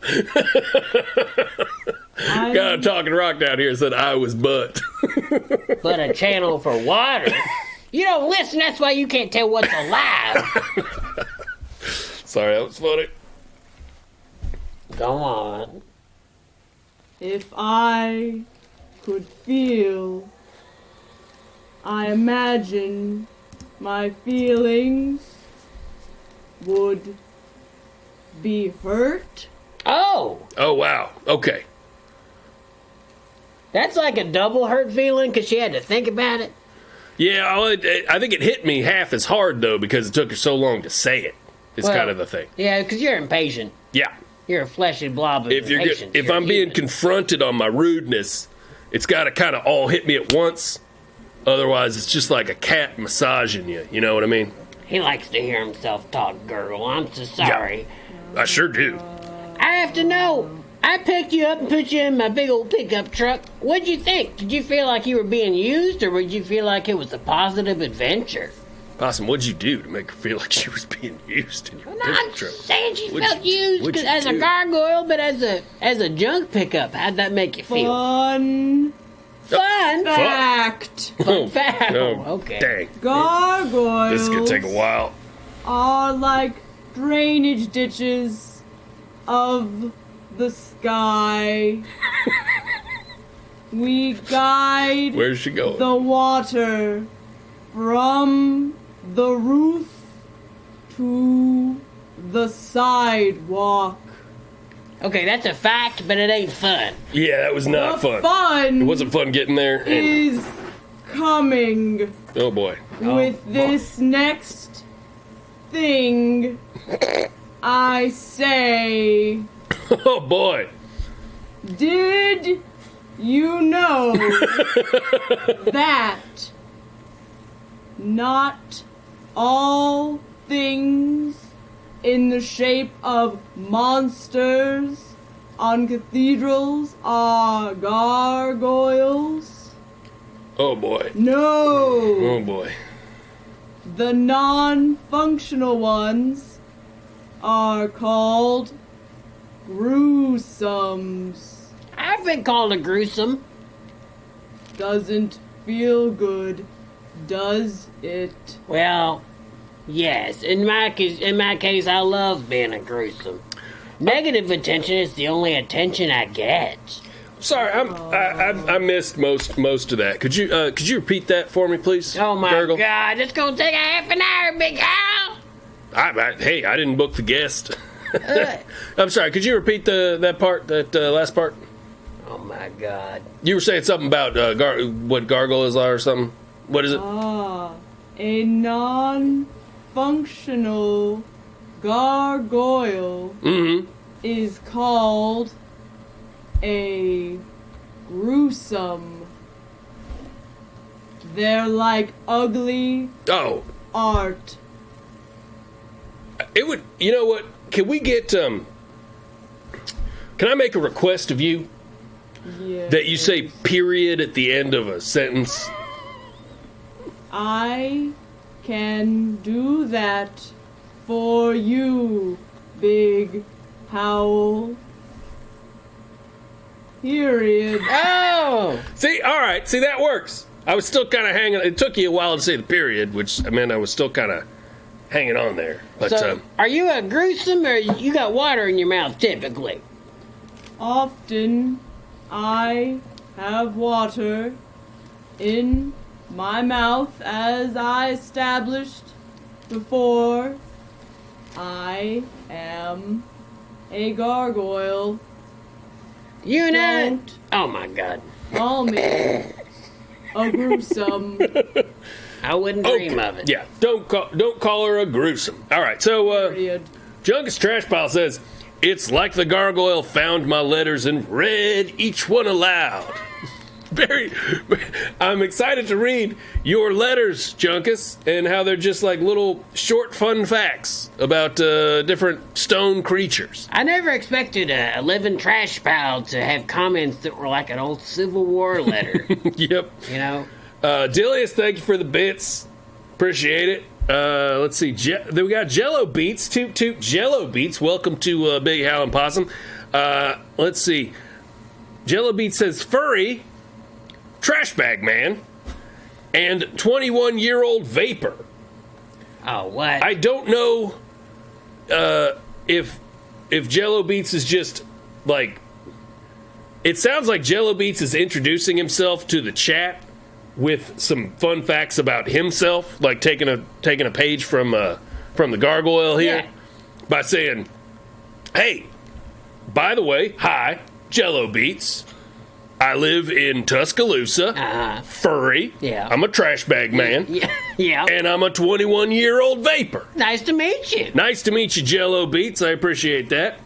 Got a talking rock down here said I was butt. But a channel for water? You don't listen, that's why you can't tell what's alive. Sorry, that was funny. Go on. If I could feel, I imagine my feelings would be hurt. Oh, Oh, wow. Okay. that's like a double hurt feeling because she had to think about it. Yeah, I think it hit me half as hard, though, because it took her so long to say it. It's Well, kind of the thing. Yeah, because you're impatient. Yeah. You're a fleshy blob of If impatience. if You're I'm being human. confronted on my rudeness, it's got to kind of all hit me at once. Otherwise, it's just like a cat massaging you. You know what I mean? He likes to hear himself talk, Gurgle. I'm so sorry. I sure do. I have to know. I picked you up and put you in my big old pickup truck. What'd you think? Did you feel like you were being used, or would you feel like it was a positive adventure? Possum, what'd you do to make her feel like she was being used in your I'm not pickup truck? saying she What'd felt you- used what'd you as a do? gargoyle, but as a junk pickup. How'd that make you feel? Fun Fun. fact. Oh, fact. oh, Okay. Dang. Gargoyles This is going to take a while. are like drainage ditches of the sky. We guide Where's she going? the water from the roof to the sidewalk. Okay, that's a fact, but it ain't fun. Yeah, that was not The fun. It wasn't fun getting there. is coming Oh boy. with this next thing I say. Oh boy. Did you know that not all things in the shape of monsters on cathedrals are gargoyles? Oh boy. No! Oh boy. The non-functional ones are called gruesomes. I've been called a gruesome. Doesn't feel good, does it? Well, yes. In my case, I love being a gruesome. Negative attention is the only attention I get. Sorry, I missed most of that. Could you repeat that for me, please? Oh my Gurgle? God! It's gonna take a half an hour, Big Al. Hey, I didn't book the guest. I'm sorry. Could you repeat that last part? Oh my God! You were saying something about what gargoyles are or something. What is it? A non-functional gargoyle is called a gruesome. They're like ugly art. It would. You know what? Can we get Can I make a request of you? Yes. That you say period at the end of a sentence. I can do that for you, Big Howl. Period. Oh! See, all right. See, that works. I was still kind of hanging. It took you a while to say the period, which meant I was still kind of hanging on there. But So, are you a gruesome or you got water in your mouth typically? Often I have water in my mouth, as I established before. I am a gargoyle. You know? Don't Oh my God! call me a gruesome. I wouldn't dream of it. Yeah, don't call her a gruesome. All right, so Period. Junkus Trash Pile says it's like the gargoyle found my letters and read each one aloud. I'm excited to read your letters, Junkus, and how they're just like little short fun facts about different stone creatures. I never expected a living trash pile to have comments that were like an old Civil War letter. Yep. You know? Dilius, thank you for the bits. Appreciate it. Let's see. We got Jello Beats. Toot toot Jello Beats. Welcome to Big Hal and Possum. Let's see. Jello Beats says furry, trash bag man, and 21-year-old vapor. Oh, what? I don't know if Jello Beats is just like. It sounds like Jello Beats is introducing himself to the chat with some fun facts about himself, like taking a page from the gargoyle here, by saying, "Hey, by the way, hi, Jello Beats. I live in Tuscaloosa, furry. Yeah. I'm a trash bag man. Yeah. And I'm a 21-year-old vapor. Nice to meet you. Nice to meet you, Jello Beats. I appreciate that.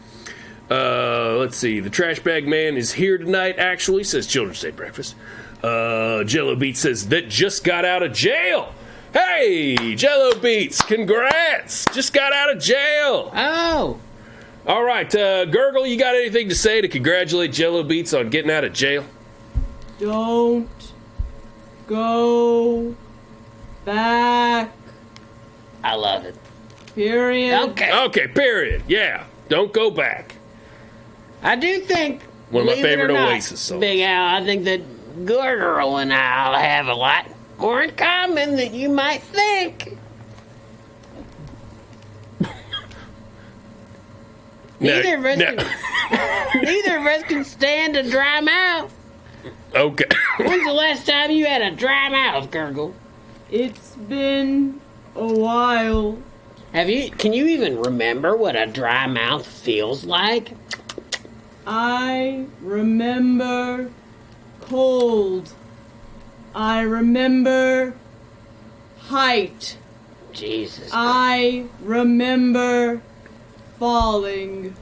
Let's see. The trash bag man is here tonight, actually, says Children's Day Breakfast. Jello Beats says that just got out of jail. Hey, Jello Beats, congrats. Just got out of jail. Oh. All right, Gurgle, you got anything to say to congratulate Jello Beats on getting out of jail? Don't go back. I love it. Period. Okay. Okay, period. Yeah, don't go back. I do think, One of my believe it or favorite not, Oasis songs. Big Al, I think that Gurgle and I'll have a lot more in common than you might think. Neither of us can stand a dry mouth. Okay. When's the last time you had a dry mouth, Gurgle? It's been a while. Can you even remember what a dry mouth feels like? I remember cold. I remember height. Jesus. I remember falling.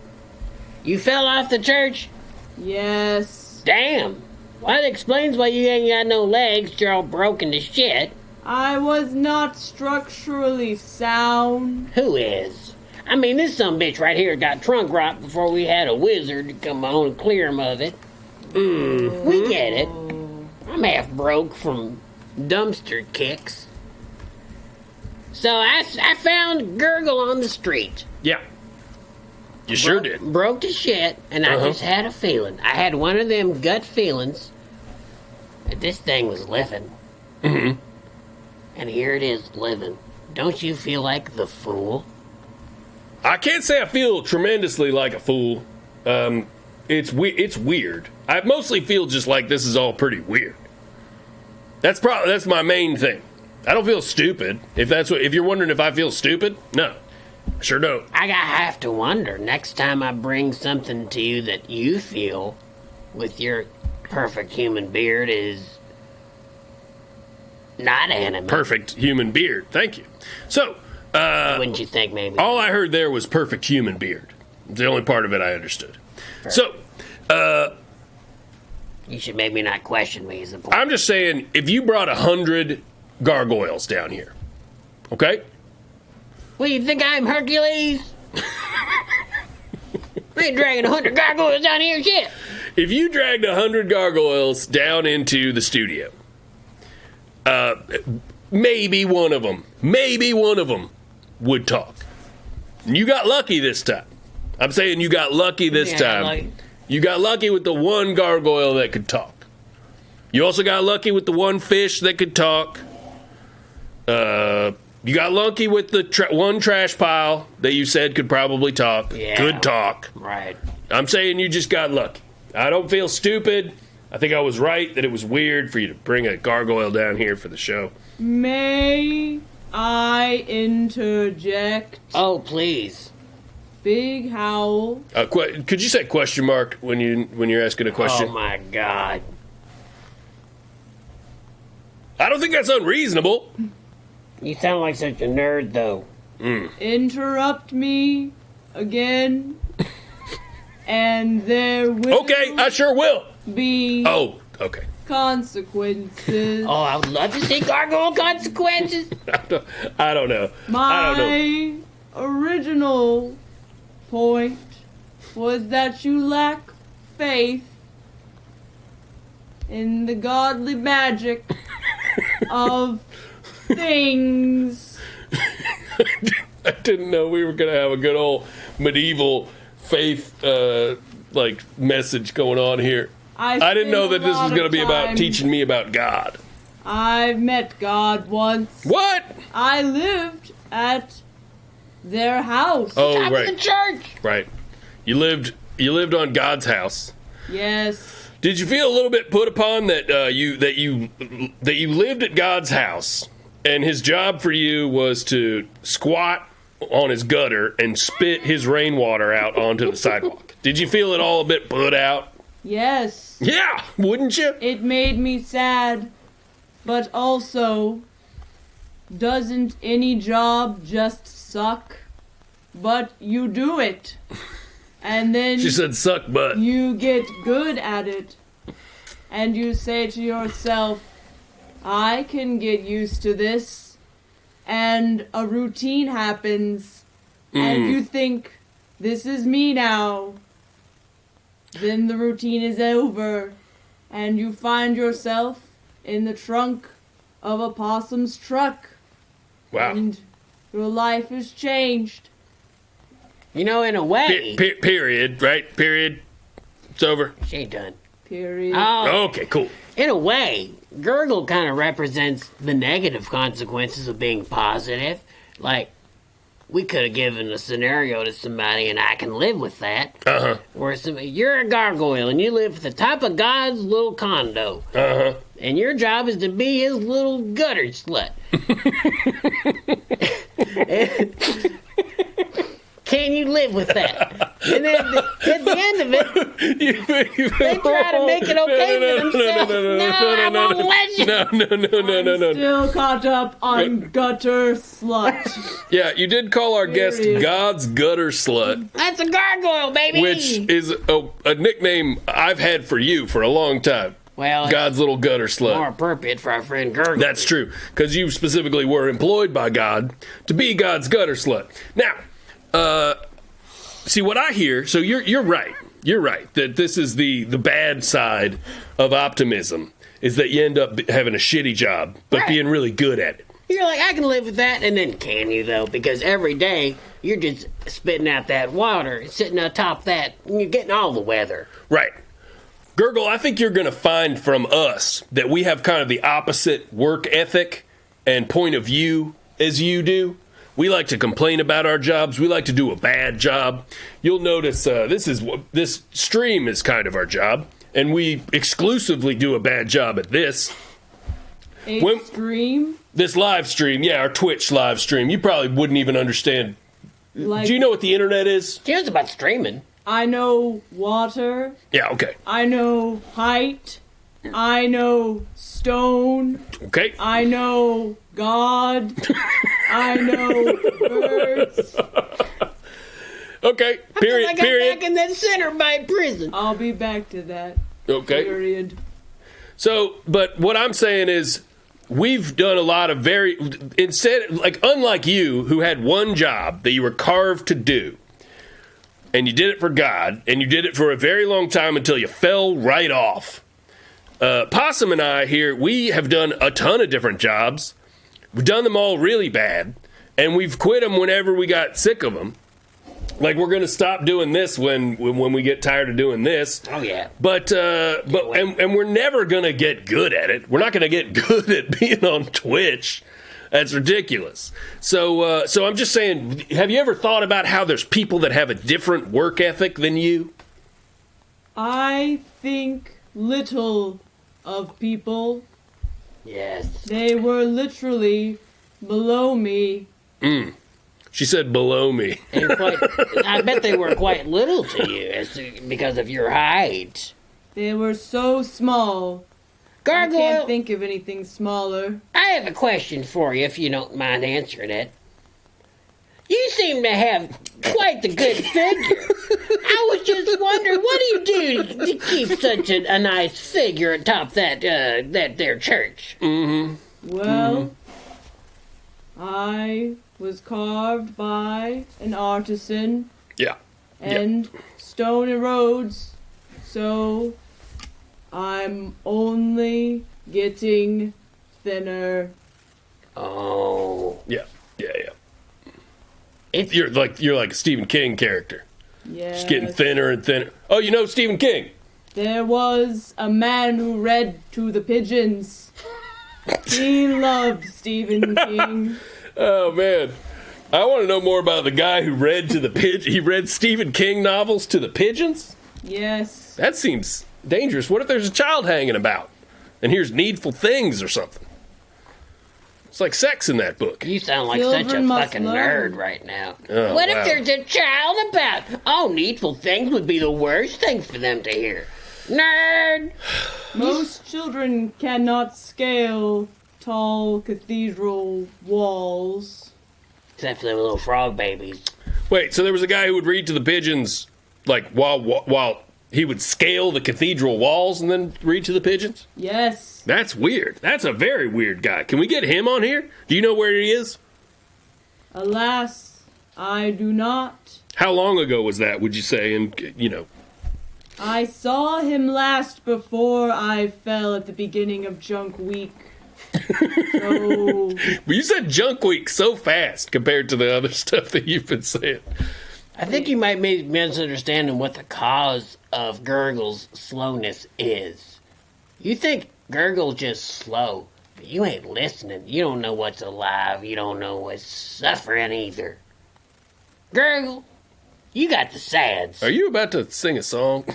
You fell off the church? Yes. Damn. Well, that explains why you ain't got no legs. You're all broken to shit. I was not structurally sound. Who is? I mean, this sumbitch right here got trunk rot before we had a wizard to come on and clear him of it. We get it. I'm half broke from dumpster kicks. So I found Gurgle on the street. Yeah. You sure did. Broke to shit, and I just had a feeling. I had one of them gut feelings that this thing was living. Mm-hmm. And here it is, living. Don't you feel like the fool? I can't say I feel tremendously like a fool. It's weird. I mostly feel just like this is all pretty weird. That's my main thing. I don't feel stupid. If you're wondering if I feel stupid, no, sure don't. I have to wonder next time I bring something to you that you feel with your perfect human beard is not animate. Perfect human beard. Thank you. So, wouldn't you think maybe? all I heard there was perfect human beard. It's the only part of it I understood. Perfect. So, you should maybe not question me as a point. I'm just saying, if you brought 100 gargoyles down here, okay? What, you think I'm Hercules? I ain't dragging 100 gargoyles down here, shit. If you dragged 100 gargoyles down into the studio, maybe one of them would talk. And you got lucky this time. I'm saying you got lucky this time. You got lucky with the one gargoyle that could talk. You also got lucky with the one fish that could talk. You got lucky with the one trash pile that you said could probably talk. Yeah. Could talk. Right. I'm saying you just got lucky. I don't feel stupid. I think I was right that it was weird for you to bring a gargoyle down here for the show. May I interject? Oh, please. Big Howl. Could you say question mark when you're asking a question? Oh, my God. I don't think that's unreasonable. You sound like such a nerd, though. Interrupt me again, and there will Okay, I sure will. be Oh, okay. consequences. Oh, I would love to see gargoyle consequences. I don't know. My original point was that you lack faith in the godly magic of things. I didn't know we were going to have a good old medieval faith message going on here. I didn't know that this was going to be about teaching me about God. I've met God once. What? I lived at their house. Oh, Top right. of the church. Right. You lived on God's house. Yes. Did you feel a little bit put upon that you lived at God's house and his job for you was to squat on his gutter and spit his rainwater out onto the sidewalk? Did you feel it all a bit put out? Yes. Yeah, wouldn't you? It made me sad, but also, doesn't any job just suck? But you do it. And then She said suck butt. you get good at it. And you say to yourself, I can get used to this. And a routine happens. And you think, this is me now. Then the routine is over. And you find yourself in the trunk of a possum's truck. Wow. And your life is changed. You know, in a way. Period, right? Period. It's over. She ain't done. Period. Oh, Okay, cool. in a way, Gurgle kind of represents the negative consequences of being positive. Like, we could have given a scenario to somebody, and I can live with that. Uh-huh. Where you're a gargoyle, and you live at the top of God's little condo. Uh-huh. And your job is to be his little gutter slut. can you live with that? And then at the end of it, they try to make it okay for themselves. No, I won't let you. No. Still caught up on gutter slut. Yeah, you did call our guest Period. God's gutter slut, That's a gargoyle, baby. which is a nickname I've had for you for a long time. well, God's little gutter slut. more appropriate for our friend Gurgle. That's true, because you specifically were employed by God to be God's gutter slut. Now, see what I hear. So you're right. You're right that this is the bad side of optimism is that you end up having a shitty job, but Right. being really good at it. You're like, I can live with that, and then can you, though? Because every day, you're just spitting out that water, sitting atop that, and you're getting all the weather. Right. Gurgle, I think you're going to find from us that we have kind of the opposite work ethic and point of view as you do. We like to complain about our jobs. We like to do a bad job. You'll notice this stream is kind of our job, and we exclusively do a bad job at this. Stream? This live stream, yeah, our Twitch live stream. You probably wouldn't even understand. Like, Do you know what the internet is? She knows about streaming. I know water. Yeah, okay. I know height. I know stone. Okay. I know God. I know birds. Okay. Period. I got Period. back in that center by prison. I'll be back to that. Okay. Period. So, but what I'm saying is, we've done a lot of unlike you, who had one job that you were carved to do, and you did it for God, and you did it for a very long time until you fell right off. Possum and I here, we have done a ton of different jobs. We've done them all really bad, and we've quit them whenever we got sick of them. Like, we're going to stop doing this when we get tired of doing this. Oh, yeah. But we're never going to get good at it. We're not going to get good at being on Twitch. That's ridiculous. So I'm just saying, have you ever thought about how there's people that have a different work ethic than you? I think little of people. Yes. They were literally below me. She said below me. And I bet they were quite little to you because of your height. They were so small. I Gargoyle, can't think of anything smaller. I have a question for you, if you don't mind answering it. You seem to have quite the good figure. I was just wondering, what do you do to keep such a nice figure atop that there church? Well, I was carved by an artisan Yeah. and stone erodes, so I'm only getting thinner. Oh. Yeah. It's, You're like a Stephen King character. Yes. Just getting thinner and thinner. Oh, you know Stephen King? There was a man who read to the pigeons. He loved Stephen King. Oh, man. I want to know more about the guy who read to the pigeons. He read Stephen King novels to the pigeons? Yes. That seems dangerous. What if there's a child hanging about and here's Needful Things or something? It's like sex in that book. you sound like such a Children must fucking learn. nerd right now. Oh, what wow. if there's a child about? Oh, needful things would be the worst thing for them to hear. Nerd! Most children cannot scale tall cathedral walls. Except for the little frog babies. Wait, so there was a guy who would read to the pigeons, like, while he would scale the cathedral walls and then read to the pigeons? Yes. That's weird. That's a very weird guy. Can we get him on here? Do you know where he is? Alas, I do not. How long ago was that, would you say? And, you know. I saw him last before I fell at the beginning of Junk Week. So, But you said Junk Week so fast compared to the other stuff that you've been saying. I think you might be misunderstanding what the cause of Gurgle's slowness is. You think Gurgle's just slow, but you ain't listening. You don't know what's alive. You don't know what's suffering either. Gurgle, you got the sads. Are you about to sing a song?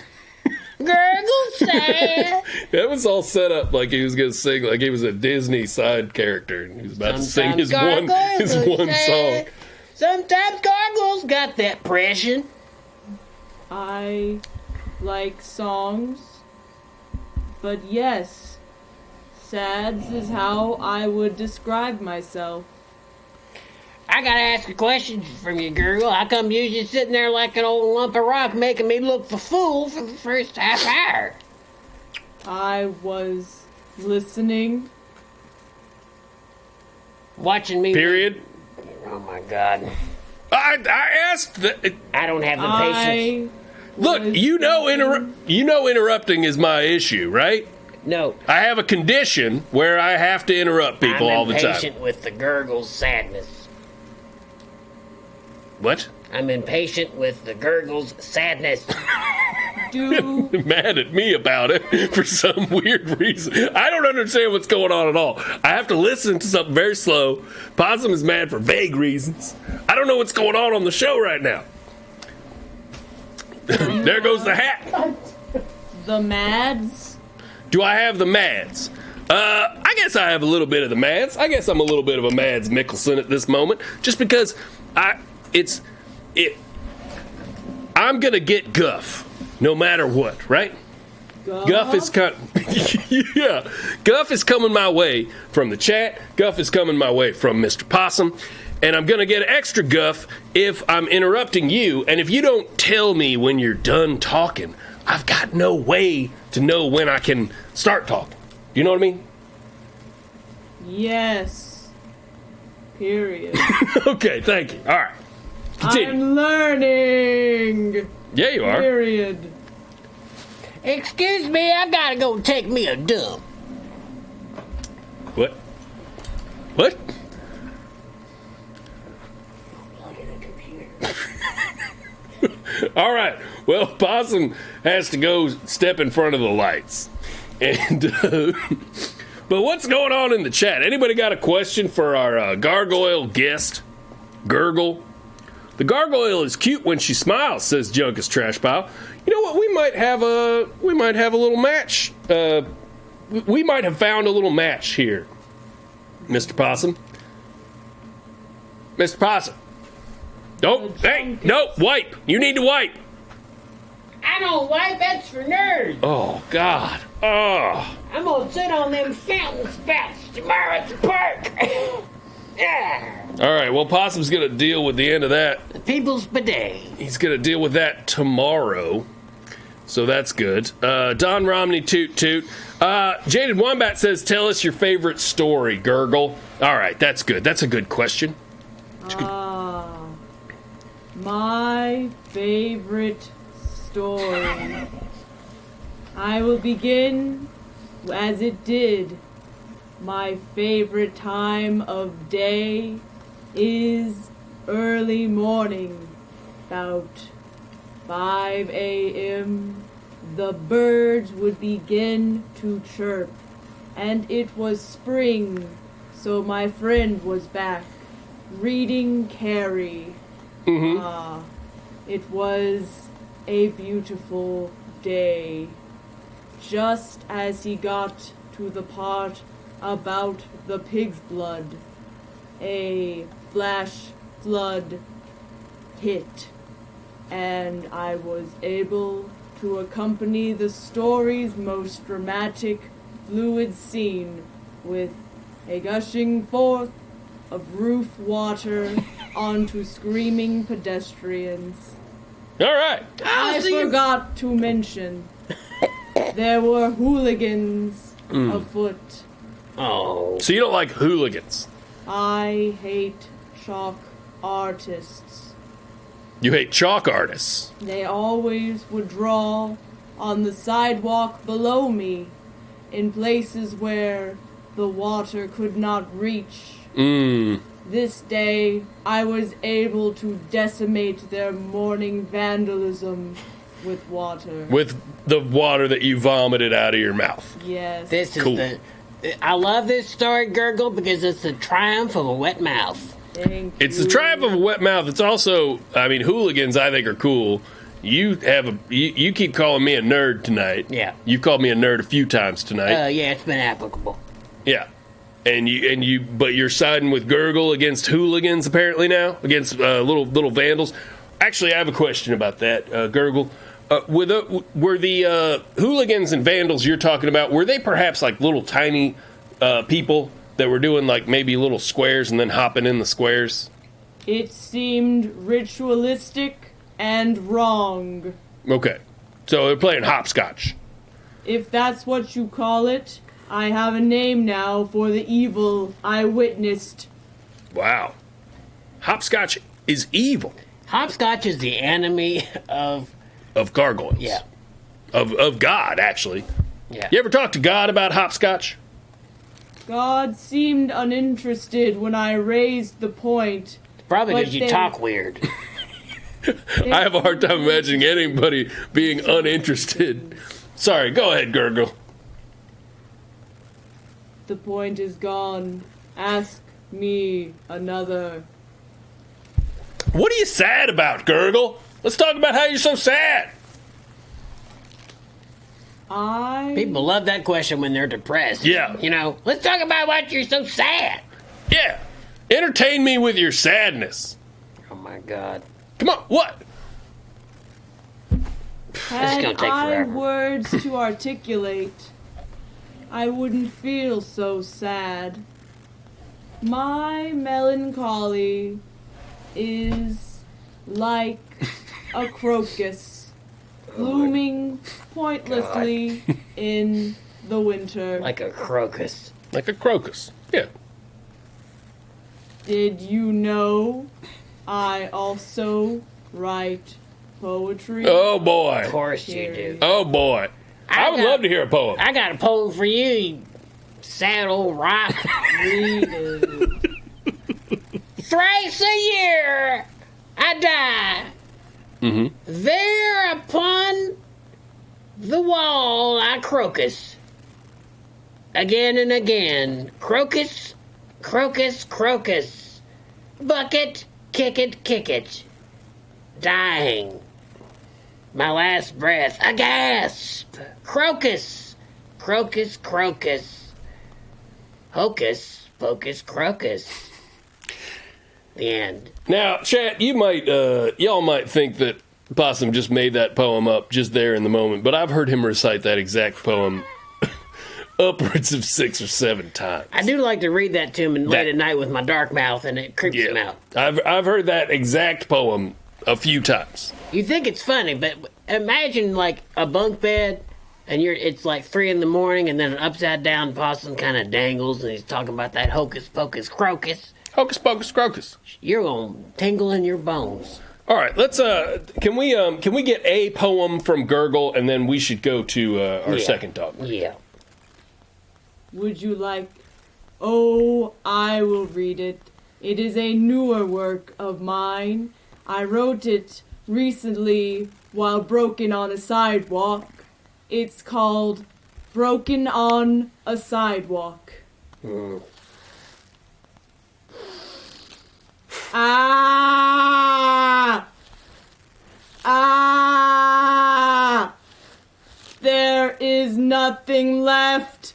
Gurgle sad. That was all set up like he was going to sing, like he was a Disney side character. And he was about to sing his Sometimes one gargoyles are song. Sometimes gargoyles got that pressure. I like songs, but yes, sads is how I would describe myself. I gotta ask a question from you, girl. How come you just sitting there like an old lump of rock making me look the fool for the first half hour? I was listening. Watching me. Period. Oh my God. I asked that. I don't have the patience. Look, interrupting is my issue, right? No. I have a condition where I have to interrupt people all the I'm time. impatient with the gurgle's sadness. What? I'm impatient with the gurgle's sadness. Mad at me about it for some weird reason. I don't understand what's going on at all. I have to listen to something very slow. Possum is mad for vague reasons. I don't know what's going on the show right now. There goes the hat. The mads? Do I have the mads? I guess I have a little bit of the mads. I guess I'm a little bit of a Mads Mikkelsen at this moment, just because I'm gonna get guff no matter what, right? Guff is yeah. Guff is coming my way from the chat. Guff is coming my way from Mr. Possum. And I'm going to get extra guff if I'm interrupting you. And if you don't tell me when you're done talking, I've got no way to know when I can start talking. You know what I mean? Yes. Period. Okay, thank you. All right. Continue. I'm learning. Yeah, you are. Period. Excuse me, I gotta go take me a dump. What? What? All right. Well, Possum has to go step in front of the lights. And but what's going on in the chat? Anybody got a question for our gargoyle guest? Gurgle. The gargoyle is cute when she smiles, says Junkus Trash Pile. You know what? We might have a little match. We might have found a little match here, Mr. Possum. Mr. Possum. Don't. Hey, no, wipe. You need to wipe. I don't wipe, that's for nerds. Oh, God. Oh. I'm gonna sit on them fountain spouts tomorrow at the park. Yeah. All right, well, Possum's going to deal with the end of that. The people's bidet. He's going to deal with that tomorrow. So that's good. Don Romney, toot toot. Jaded Wombat says, tell us your favorite story, Gurgle. All right, that's good. That's a good question. My favorite story. I will begin as it did. My favorite time of day is early morning, about 5 a.m. The birds would begin to chirp, and it was spring, so my friend was back, reading Carrie. It was a beautiful day. Just as he got to the part about the pig's blood, a flash flood hit, and I was able to accompany the story's most dramatic, fluid scene with a gushing forth of roof water onto screaming pedestrians. All right. I forgot to mention there were hooligans afoot. Oh. So you don't like hooligans? I hate chalk artists. You hate chalk artists? They always would draw on the sidewalk below me in places where the water could not reach. This day, I was able to decimate their morning vandalism with water. With the water that you vomited out of your mouth. Yes. This is Cool. I love this story, Gurgle, because it's the triumph of a wet mouth. Thank It's you. the triumph of a wet mouth. It's also, I mean, hooligans I think are cool. You keep calling me a nerd tonight. Yeah. You've called me a nerd a few times tonight. Yeah, it's been applicable. Yeah. But you're siding with Gurgle against hooligans apparently now, against little vandals. Actually, I have a question about that, Gurgle. Were the hooligans and vandals you're talking about, were they perhaps like little tiny people that were doing like maybe little squares and then hopping in the squares? It seemed ritualistic and wrong. Okay. So they're playing hopscotch. If that's what you call it, I have a name now for the evil I witnessed. Wow. Hopscotch is evil. Hopscotch is the enemy of gargoyles. Yeah. Of God, actually. Yeah. You ever talk to God about hopscotch? God seemed uninterested when I raised the point. Probably but because you they- talk weird. I have a hard time imagining anybody being uninterested. Sorry, go ahead, Gurgle. The point is gone. Ask me another. What are you sad about, Gurgle? Let's talk about how you're so sad. People love that question when they're depressed. Yeah. You know, let's talk about why you're so sad. Yeah. Entertain me with your sadness. Oh my God. Come on, what? Had gonna take I forever. words to articulate, I wouldn't feel so sad. My melancholy is like a crocus, blooming pointlessly in the winter. Like a crocus. Like a crocus. Yeah. Did you know I also write poetry? Oh, boy. Of course you do. Oh, boy. I would love to hear a poem. I got a poem for you, you sad old rock. Read it. Thrice a year I die. Mm-hmm. There upon the wall I crocus. Again and again. Crocus, crocus, crocus. Bucket, kick it. Dying. My last breath, a gasp. Crocus, crocus, crocus. Hocus, pocus, crocus. The end. Now, chat, y'all might think that Possum just made that poem up just there in the moment, but I've heard him recite that exact poem upwards of 6 or 7 times. I do like to read that to him late at night with my dark mouth, and it creeps him out. I've heard that exact poem a few times. You think it's funny, but imagine like a bunk bed, and it's like 3 a.m, and then an upside down possum kind of dangles, and he's talking about that hocus pocus crocus. Hocus pocus crocus. You're gonna tingle in your bones. All right, let's. Can we get a poem from Gurgle, and then we should go to our second talk. Yeah. Would you like? Oh, I will read it. It is a newer work of mine. I wrote it recently while broken on a sidewalk. It's called Broken on a Sidewalk. Ah! Ah! There is nothing left.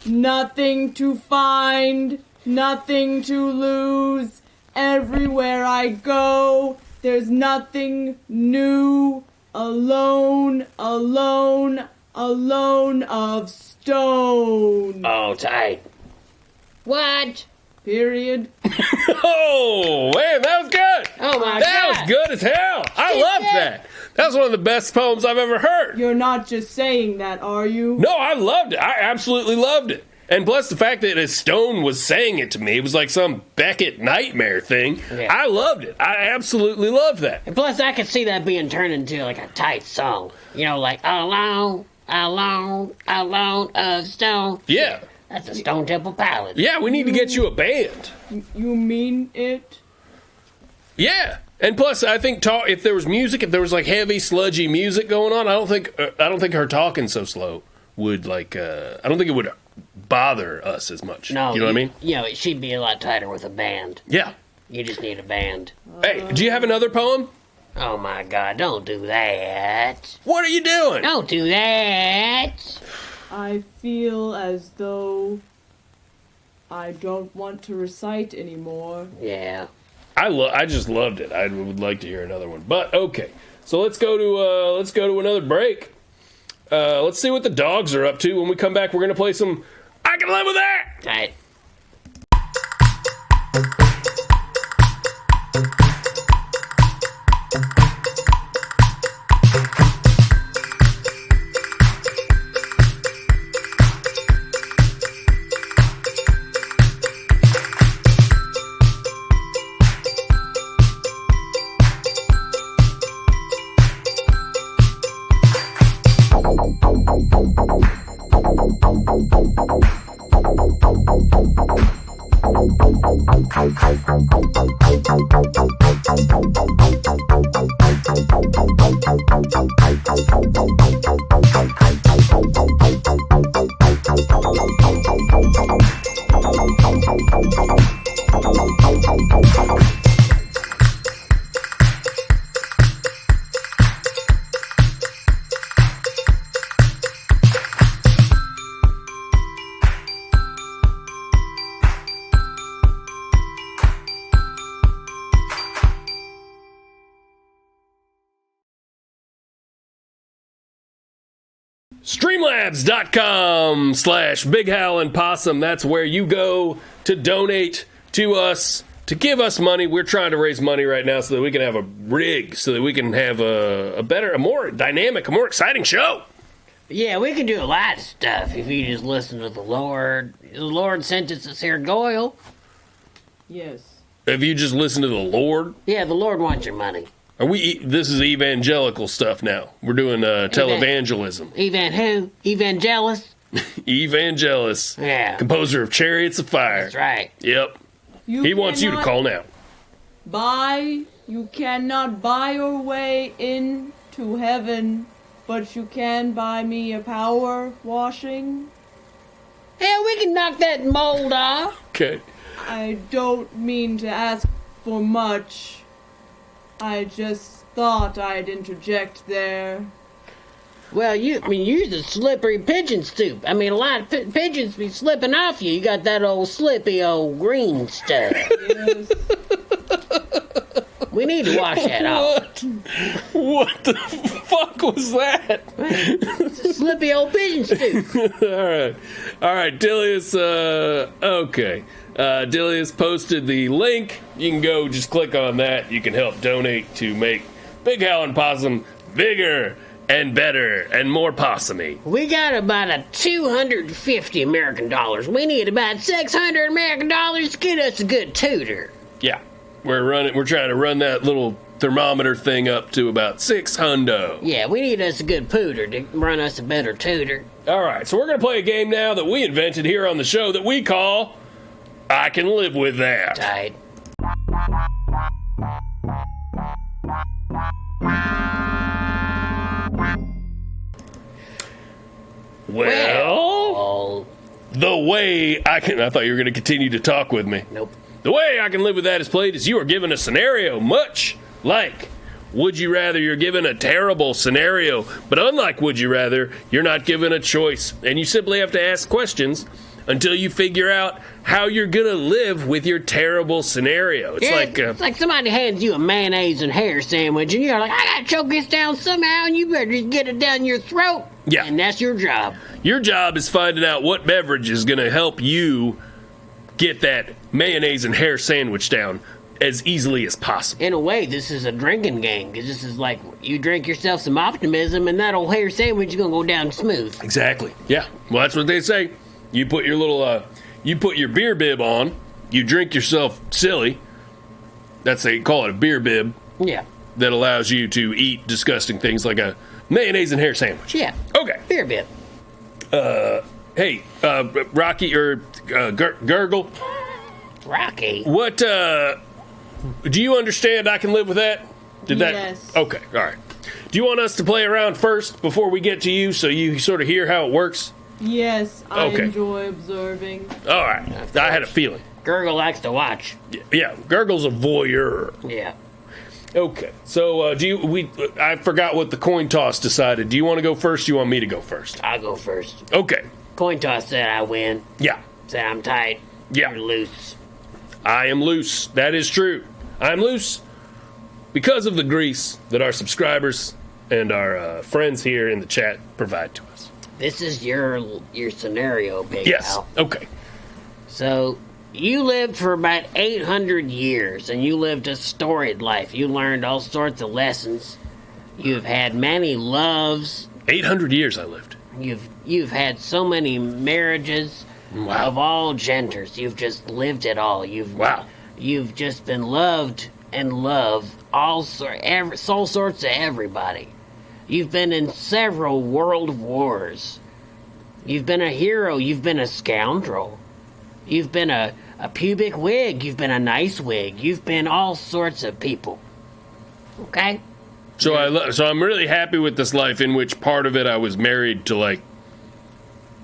Nothing to find. Nothing to lose. Everywhere I go, there's nothing new. Alone, alone, alone of stone. Oh, tight. What? Period. Oh, man, that was good. Oh my That God. was good as hell. I loved that. That was one of the best poems I've ever heard. You're not just saying that, are you? No, I loved it. I absolutely loved it. And plus the fact that his Stone was saying it to me, it was like some Beckett nightmare thing. Yeah. I loved it. I absolutely loved that. And plus, I could see that being turned into like a tight song. You know, like alone, alone, alone of stone. Yeah. That's a Stone Temple Pilots. Yeah, we need to get you a band. You mean it? Yeah. And plus, I think if there was music, if there was like heavy, sludgy music going on, I don't think her talking so slow would I don't think it would bother us as much. No, you know what I mean? You know, she'd be a lot tighter with a band. Yeah. You just need a band. Hey, do you have another poem? Oh my God, don't do that. What are you doing? Don't do that. I feel as though I don't want to recite anymore. Yeah. I just loved it. I would like to hear another one. But okay. So let's go to another break. Let's see what the dogs are up to. When we come back, we're gonna play some I Can Live With That. Right. Streamlabs.com/Big Hal and Possum. That's where you go to donate to us, to give us money. We're trying to raise money right now so that we can have a rig, so that we can have a better, a more dynamic, a more exciting show. Yeah, we can do a lot of stuff if you just listen to the Lord. The Lord sent us this here Goyle. Yes. Have you just listened to the Lord? Yeah, the Lord wants your money. This is evangelical stuff now. We're doing televangelism. Who? Evangelist? Evangelist. Yeah. Composer of Chariots of Fire. That's right. Yep. He wants you to call now. You cannot buy your way into heaven, but you can buy me a power washing. Yeah, we can knock that mold off. Okay. I don't mean to ask for much. I just thought I'd interject there. Well, you're the slippery pigeon stoop. I mean, a lot of pigeons be slipping off you. You got that old slippy old green stuff. Yes. We need to wash that off. What the fuck was that? It's a slippy old pigeon stoop. All right. Dilius. Okay. Dilius posted the link. You can go just click on that. You can help donate to make Big Hal and Possum bigger and better and more possumy. We got about a $250 American dollars. We need about $600 American dollars to get us a good tutor. Yeah. We're trying to run that little thermometer thing up to about 600. Yeah, we need us a good pooter to run us a better tutor. All right, so we're going to play a game now that we invented here on the show that we call I Can Live With That. Tight. Well, the way I thought you were going to continue to talk with me. Nope. The way I Can Live With That is played is you are given a scenario much like Would You Rather. You're given a terrible scenario, but unlike Would You Rather, you're not given a choice, and you simply have to ask questions until you figure out how you're going to live with your terrible scenario. It's like somebody hands you a mayonnaise and hair sandwich, and you're like, I got to choke this down somehow, and you better just get it down your throat. Yeah. And that's your job. Your job is finding out what beverage is going to help you get that mayonnaise and hair sandwich down as easily as possible. In a way, this is a drinking game, because this is like you drink yourself some optimism, and that old hair sandwich is going to go down smooth. Exactly. Yeah. Well, that's what they say. You put your little, you put your beer bib on, you drink yourself silly. They call it a beer bib. Yeah. That allows you to eat disgusting things like a mayonnaise and hair sandwich. Yeah. Okay. Beer bib. Hey, Rocky or Gurgle. Rocky. What, do you understand I Can Live With That? Yes. Okay, all right. Do you want us to play around first before we get to you so you sort of hear how it works? Yes, I Okay. enjoy observing. All right. I had a feeling. Gurgle likes to watch. Yeah, Gurgle's a voyeur. Yeah. Okay, so I forgot what the coin toss decided. Do you want to go first? Do you want me to go first? I'll go first. Okay. Coin toss said I win. Yeah. Said I'm tight. Yeah. You're loose. I am loose. That is true. I'm loose because of the grease that our subscribers and our friends here in the chat provide to us. This is your scenario, Big Yes. Al. Okay. So, you lived for about 800 years, and you lived a storied life. You learned all sorts of lessons. You've had many loves. 800 years I lived. You've had so many marriages of all genders. You've just lived it all. You've just been loved and loved all sorts of everybody. You've been in several world wars. You've been a hero. You've been a scoundrel. You've been a pubic wig. You've been a nice wig. You've been all sorts of people. Okay? So I'm really happy with this life in which part of it I was married to like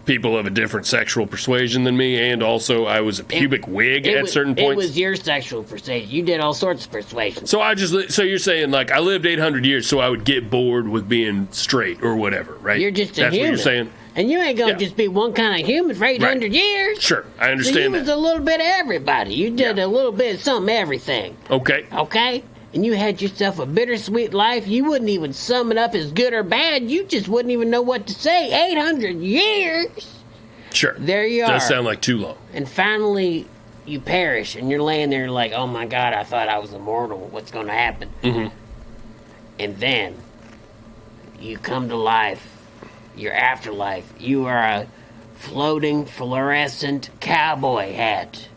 people of a different sexual persuasion than me, and also I was a pubic wig at certain points. It was your sexual persuasion. You did all sorts of persuasion. So you're saying like I lived 800 years, so I would get bored with being straight or whatever, right? You're just a That's human. what you're saying. And you ain't gonna just be one kind of human for 800 years. Sure, I So understand you that. was a little bit of everybody. You did a little bit of something, everything. Okay. Okay? And you had yourself a bittersweet life. You wouldn't even sum it up as good or bad. You just wouldn't even know what to say. 800 years. Sure. There you are. Does sound like too long. And finally, you perish, and you're laying there like, oh my God, I thought I was immortal. What's going to happen? Mm-hmm. And then you come to life, your afterlife. You are a floating fluorescent cowboy hat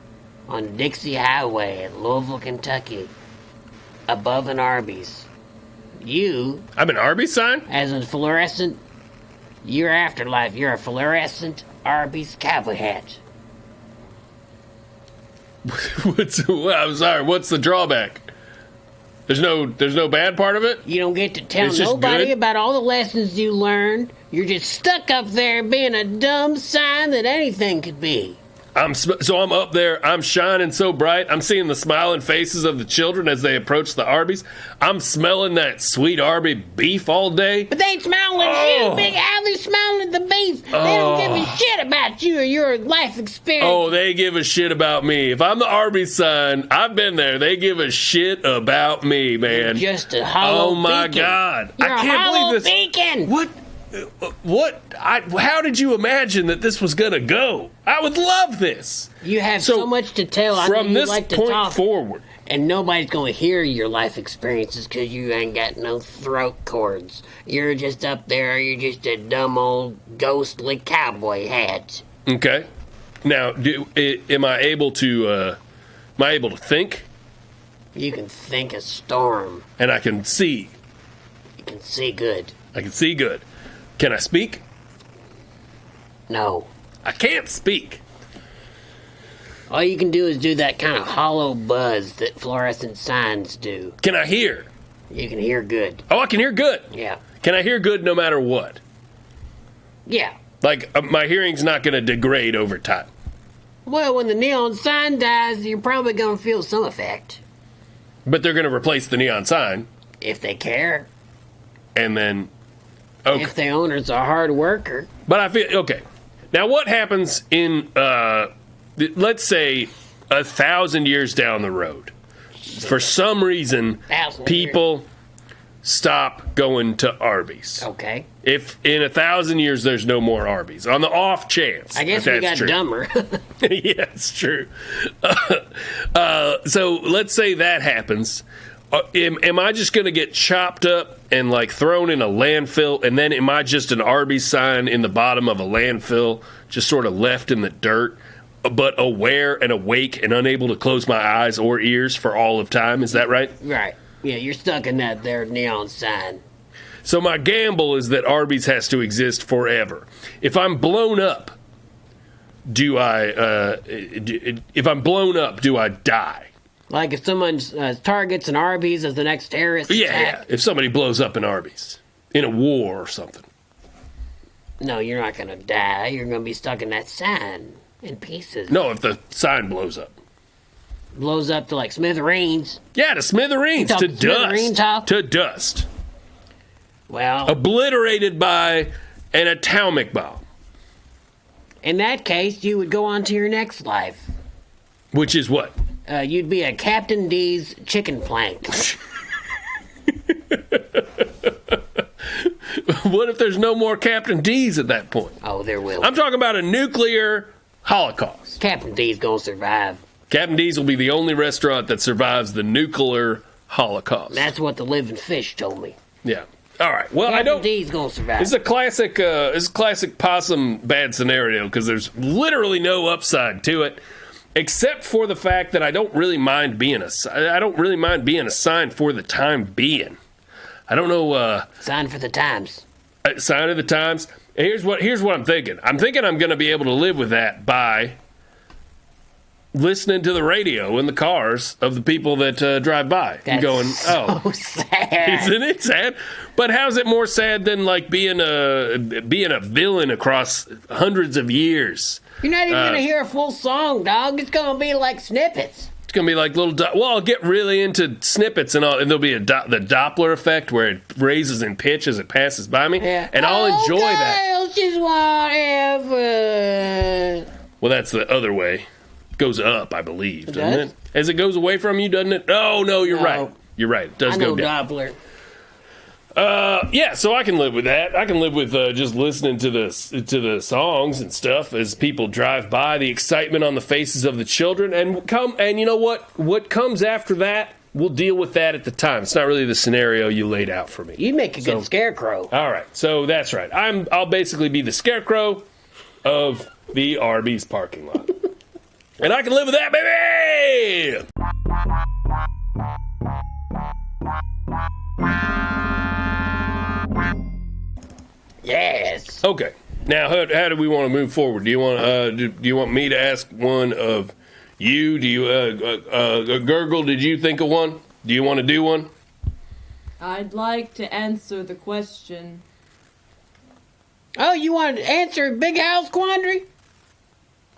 on Dixie Highway in Louisville, Kentucky, above an Arby's. You, I'm an Arby's sign? as a fluorescent, your afterlife, you're a fluorescent Arby's cowboy hat. I'm sorry, what's the drawback? There's no bad part of it? You don't get to tell It's just nobody good? about all the lessons you learned. You're just stuck up there being a dumb sign that anything could be. So I'm up there, I'm shining so bright, I'm seeing the smiling faces of the children as they approach the Arby's. I'm smelling that sweet Arby beef all day. But they ain't smiling at Oh. you, Big Al. They're smiling at the beef. They don't give a shit about you or your life experience. Oh, they give a shit about me. If I'm the Arby's sign, I've been there. They give a shit about me, man. Just a hollow Oh my beacon. God. You're I a can't hollow believe this. beacon. What? How did you imagine that this was going to go? I would love this. You have so much to tell. I know From you this like to point talk. forward, And nobody's going to hear your life experiences because you ain't got no throat cords. You're just up there. You're just a dumb old ghostly cowboy hat. okay. Now, am I able to think? You can think a storm. And I can see. You can see good. I can see good. Can I speak? No. I can't speak. All you can do is do that kind of hollow buzz that fluorescent signs do. Can I hear? You can hear good. Oh, I can hear good. Yeah. Can I hear good no matter what? Yeah. Like, my hearing's not going to degrade over time. Well, when the neon sign dies, you're probably going to feel some effect. But they're going to replace the neon sign, If they care. and then... Okay. If the owner's a hard worker. But I feel... Okay. Now, what happens in, let's say, 1,000 years down the road? For some reason, 1,000 people stop going to Arby's. Okay. If in 1,000 years there's no more Arby's, on the off chance. I guess that we got that's true. dumber. Yeah, it's true. So let's say that happens. Am I just going to get chopped up and like thrown in a landfill, and then am I just an Arby's sign in the bottom of a landfill, just sort of left in the dirt, but aware and awake and unable to close my eyes or ears for all of time? Is that right? Right. Yeah, you're stuck in that there neon sign. So my gamble is that Arby's has to exist forever. If I'm blown up, do I die? Like if someone targets an Arby's as the next terrorist Yeah, attack. if somebody blows up an Arby's in a war or something. No, you're not going to die. You're going to be stuck in that sign in pieces. No, if the sign blows up. Blows up to like smithereens. Yeah, to smithereens, You to talk smithereen dust. talk? To dust. Well, Obliterated by an atomic bomb. in that case, you would go on to your next life. Which is what? You'd be a Captain D's chicken plank. What if there's no more Captain D's at that point? Oh, there will. I'm talking about a nuclear holocaust. Captain D's gonna survive. Captain D's will be the only restaurant that survives the nuclear holocaust. That's what the living fish told me. Yeah. All right. Well, I Captain don't. D's gonna survive. It's a classic. It's a classic Possum bad scenario because there's literally no upside to it, except for the fact that I don't really mind being assigned for the time being. I don't know. Sign for the times. Sign of the times. Here's what I'm thinking. I'm thinking I'm going to be able to live with that by listening to the radio in the cars of the people that drive by. That's Going, so sad. isn't it sad? But how's it more sad than like being a villain across hundreds of years? You're not even gonna hear a full song, dog. It's gonna be like snippets. It's gonna be like little. Well, I'll get really into snippets and all, and there'll be the Doppler effect where it raises in pitch as it passes by me, Yeah. and I'll enjoy that. Girls just whatever. Well, that's the other way. Goes up, I believe, doesn't does? it? As it goes away from you, doesn't it? Oh no, you're No. right. You're right. It does I know go down. Doppler. Yeah, so I can live with that. I can live with just listening to the songs and stuff as people drive by, the excitement on the faces of the children, and you know what comes after that, we'll deal with that at the time. It's not really the scenario you laid out for me. You'd make a good scarecrow. All right, so that's right. I'll basically be the scarecrow of the Arby's parking lot, and I can live with that, baby. Yes. Okay. Now, how do we want to move forward? Do you want do you want me to ask one of you? Do you Gurgle? Did you think of one? Do you want to do one? I'd like to answer the question. Oh, you want to answer Big House Quandary?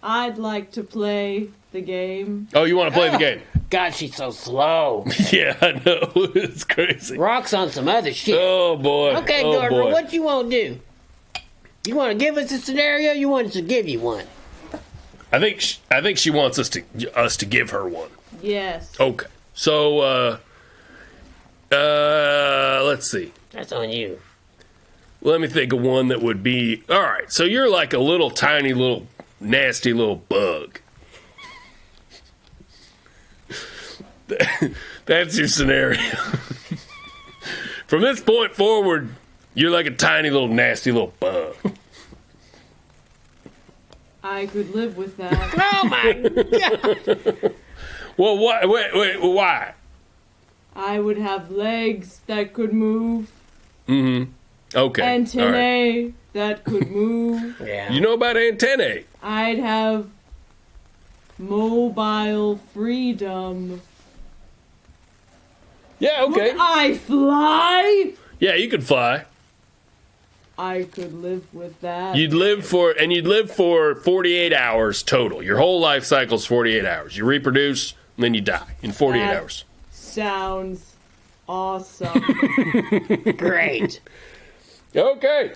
I'd like to play the game. Oh, you want to play the game? God, she's so slow. Yeah, I know. It's crazy. Rocks on some other shit. Oh boy. Okay, oh, Gordon, boy. what you want to do? You want to give us a scenario? You want us to give you one? I think she wants us to give her one. Yes. Okay. So let's see. That's on you. Let me think of one that would be all right. So you're like a little tiny little nasty little bug. That's your scenario. From this point forward, you're like a tiny little nasty little bug. I could live with that. Oh my God! Well, why? Wait, why? I would have legs that could move, Mm-hmm. Okay. All right. antennae that could move. Yeah. You know about antennae? I'd have mobile freedom. Yeah. Okay. Would I fly? Yeah, you could fly. I could live with that. You'd live for 48 hours total. Your whole life cycle's 48 hours. You reproduce, and then you die in 48 That hours. Sounds awesome. Great. Okay.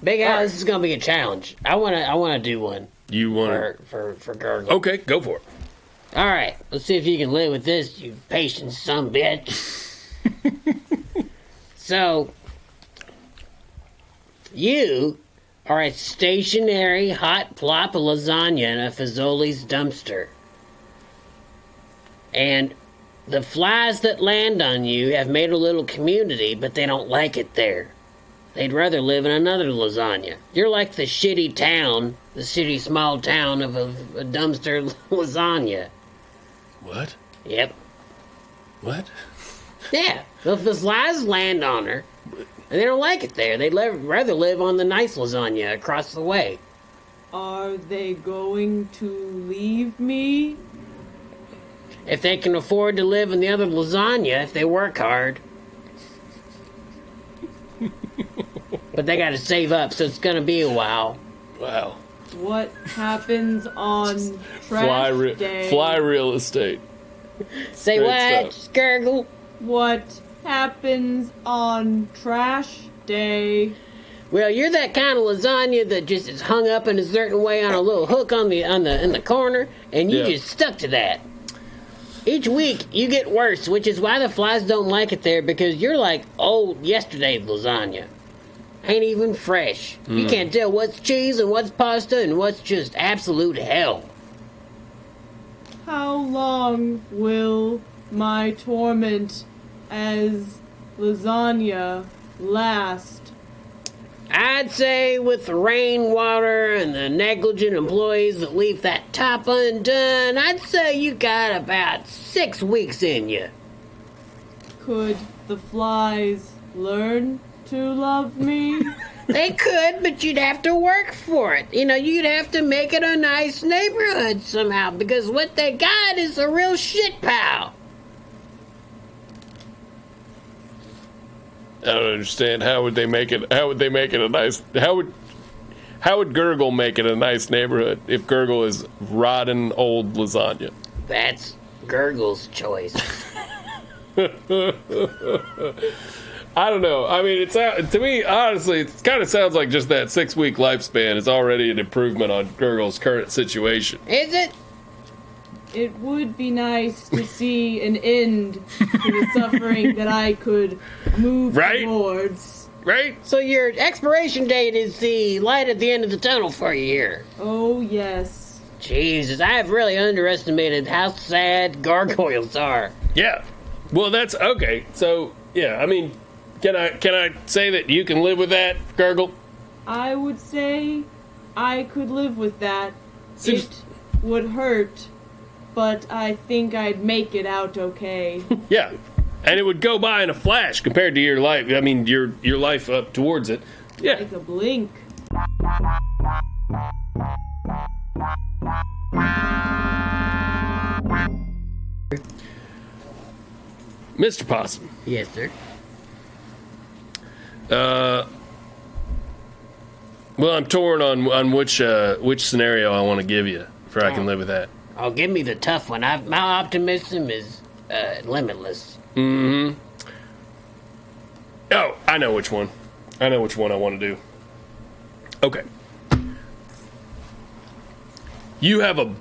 Big Al, this is gonna be a challenge. I wanna do one You want to? for Gurgle. Okay, go for it. All right, let's see if you can live with this, you patient son bitch. So, you are a stationary hot plop of lasagna in a Fazoli's dumpster. And the flies that land on you have made a little community, but they don't like it there. They'd rather live in another lasagna. You're like the shitty town, the shitty small town of a dumpster lasagna. What? Yep. What? Yeah. The flies land on her, and they don't like it there. They'd rather live on the nice lasagna across the way. Are they going to leave me? If they can afford to live in the other lasagna, if they work hard. But they gotta save up, so it's gonna be a while. Wow. What happens on trash day? Fly real estate. Say Great what, stuff. Skirgle? What happens on trash day? Well, you're that kind of lasagna that just is hung up in a certain way on a little hook in the corner, and you just stuck to that. Each week, you get worse, which is why the flies don't like it there, because you're like old yesterday's lasagna. Ain't even fresh. You can't tell what's cheese and what's pasta and what's just absolute hell. How long will my torment as lasagna last? I'd say with the rainwater and the negligent employees that leave that top undone, I'd say you got about 6 weeks in you. Could the flies learn to love me? They could, but you'd have to work for it. You know, you'd have to make it a nice neighborhood somehow, because what they got is a real shit pile. I don't understand. How would they make it a nice? How would Gurgle make it a nice neighborhood if Gurgle is rotten old lasagna? That's Gurgle's choice. I don't know. I mean, to me, honestly, it kind of sounds like just that 6-week lifespan is already an improvement on Gurgle's current situation. Is it? It would be nice to see an end to the suffering that I could move towards. Right? So your expiration date is the light at the end of the tunnel for you here. Oh, yes. Jesus, I have really underestimated how sad gargoyles are. Yeah. Well, that's okay. So, yeah, I mean, can I say that you can live with that, Gurgle? I would say I could live with that. It would hurt, but I think I'd make it out okay. Yeah. And it would go by in a flash compared to your life. I mean, your life up towards it. Yeah. Like a blink. Mr. Possum. Yes, sir. Well, I'm torn on which scenario I want to give you for I can live with that. Oh, give me the tough one. My optimism is limitless. Mm-hmm. Oh, I know which one. I know which one I want to do. Okay. You have a...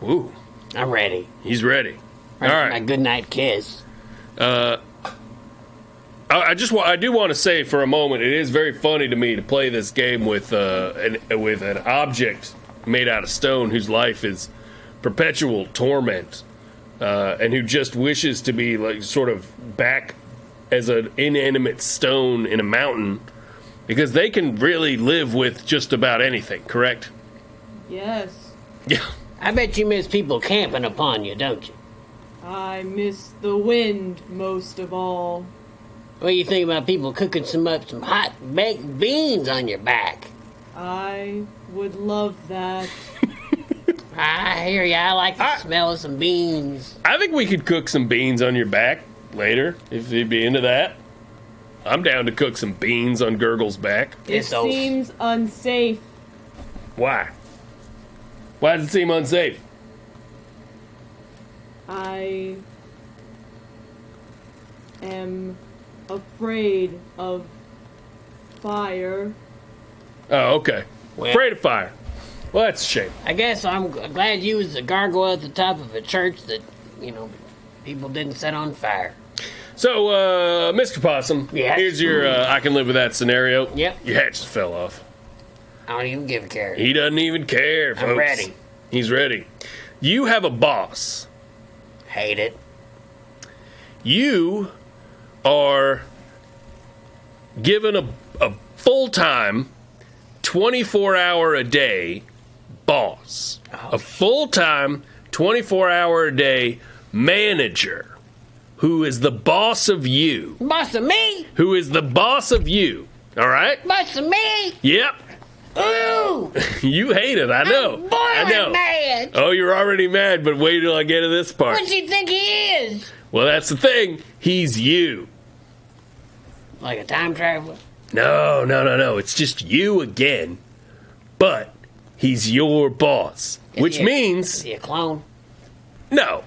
Ooh. I'm ready. He's ready. All right. My goodnight kiss. I do want to say for a moment, it is very funny to me to play this game with an object made out of stone whose life is perpetual torment, and who just wishes to be like sort of back as an inanimate stone in a mountain, because they can really live with just about anything. Correct? Yes. Yeah. I bet you miss people camping upon you, don't you? I miss the wind most of all. What do you think about people cooking some hot baked beans on your back? I would love that. I hear ya. I like the smell of some beans. I think we could cook some beans on your back later, if you'd be into that. I'm down to cook some beans on Gurgle's back. It seems unsafe. Why? Why does it seem unsafe? I am afraid of fire. Oh, okay. Well, Afraid of fire. Well, that's a shame. I guess I'm glad you was the gargoyle at the top of a church that, people didn't set on fire. So, Mr. Possum, Yes? here's your I can live with that scenario. Yep. Your hat just fell off. I don't even give a care. He doesn't even care, folks. I'm ready. He's ready. You have a boss. Hate it. You are given a full-time, 24-hour-a-day boss. A full-time, 24-hour-a-day manager who is the boss of you. Boss of me? Who is the boss of you. All right? Boss of me? Yep. Ooh! You hate it, I know. I'm I know. boiling mad. Oh, you're already mad, but wait till I get to this part. What do you think he is? Well, that's the thing. He's you. Like a time traveler? No. It's just you again. But he's your boss. Which means... Is he a clone? No.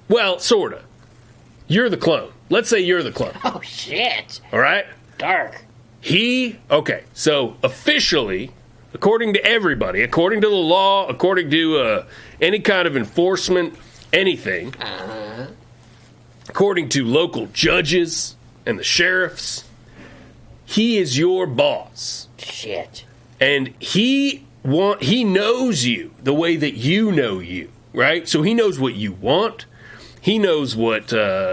Well, sort of. You're the clone. Let's say you're the clone. Oh, shit. All right? Dark. So officially, according to everybody, according to the law, according to any kind of enforcement, anything, according to local judges and the sheriffs, he is your boss. Shit. And he knows you the way that you know you, right? So he knows what you want. He knows what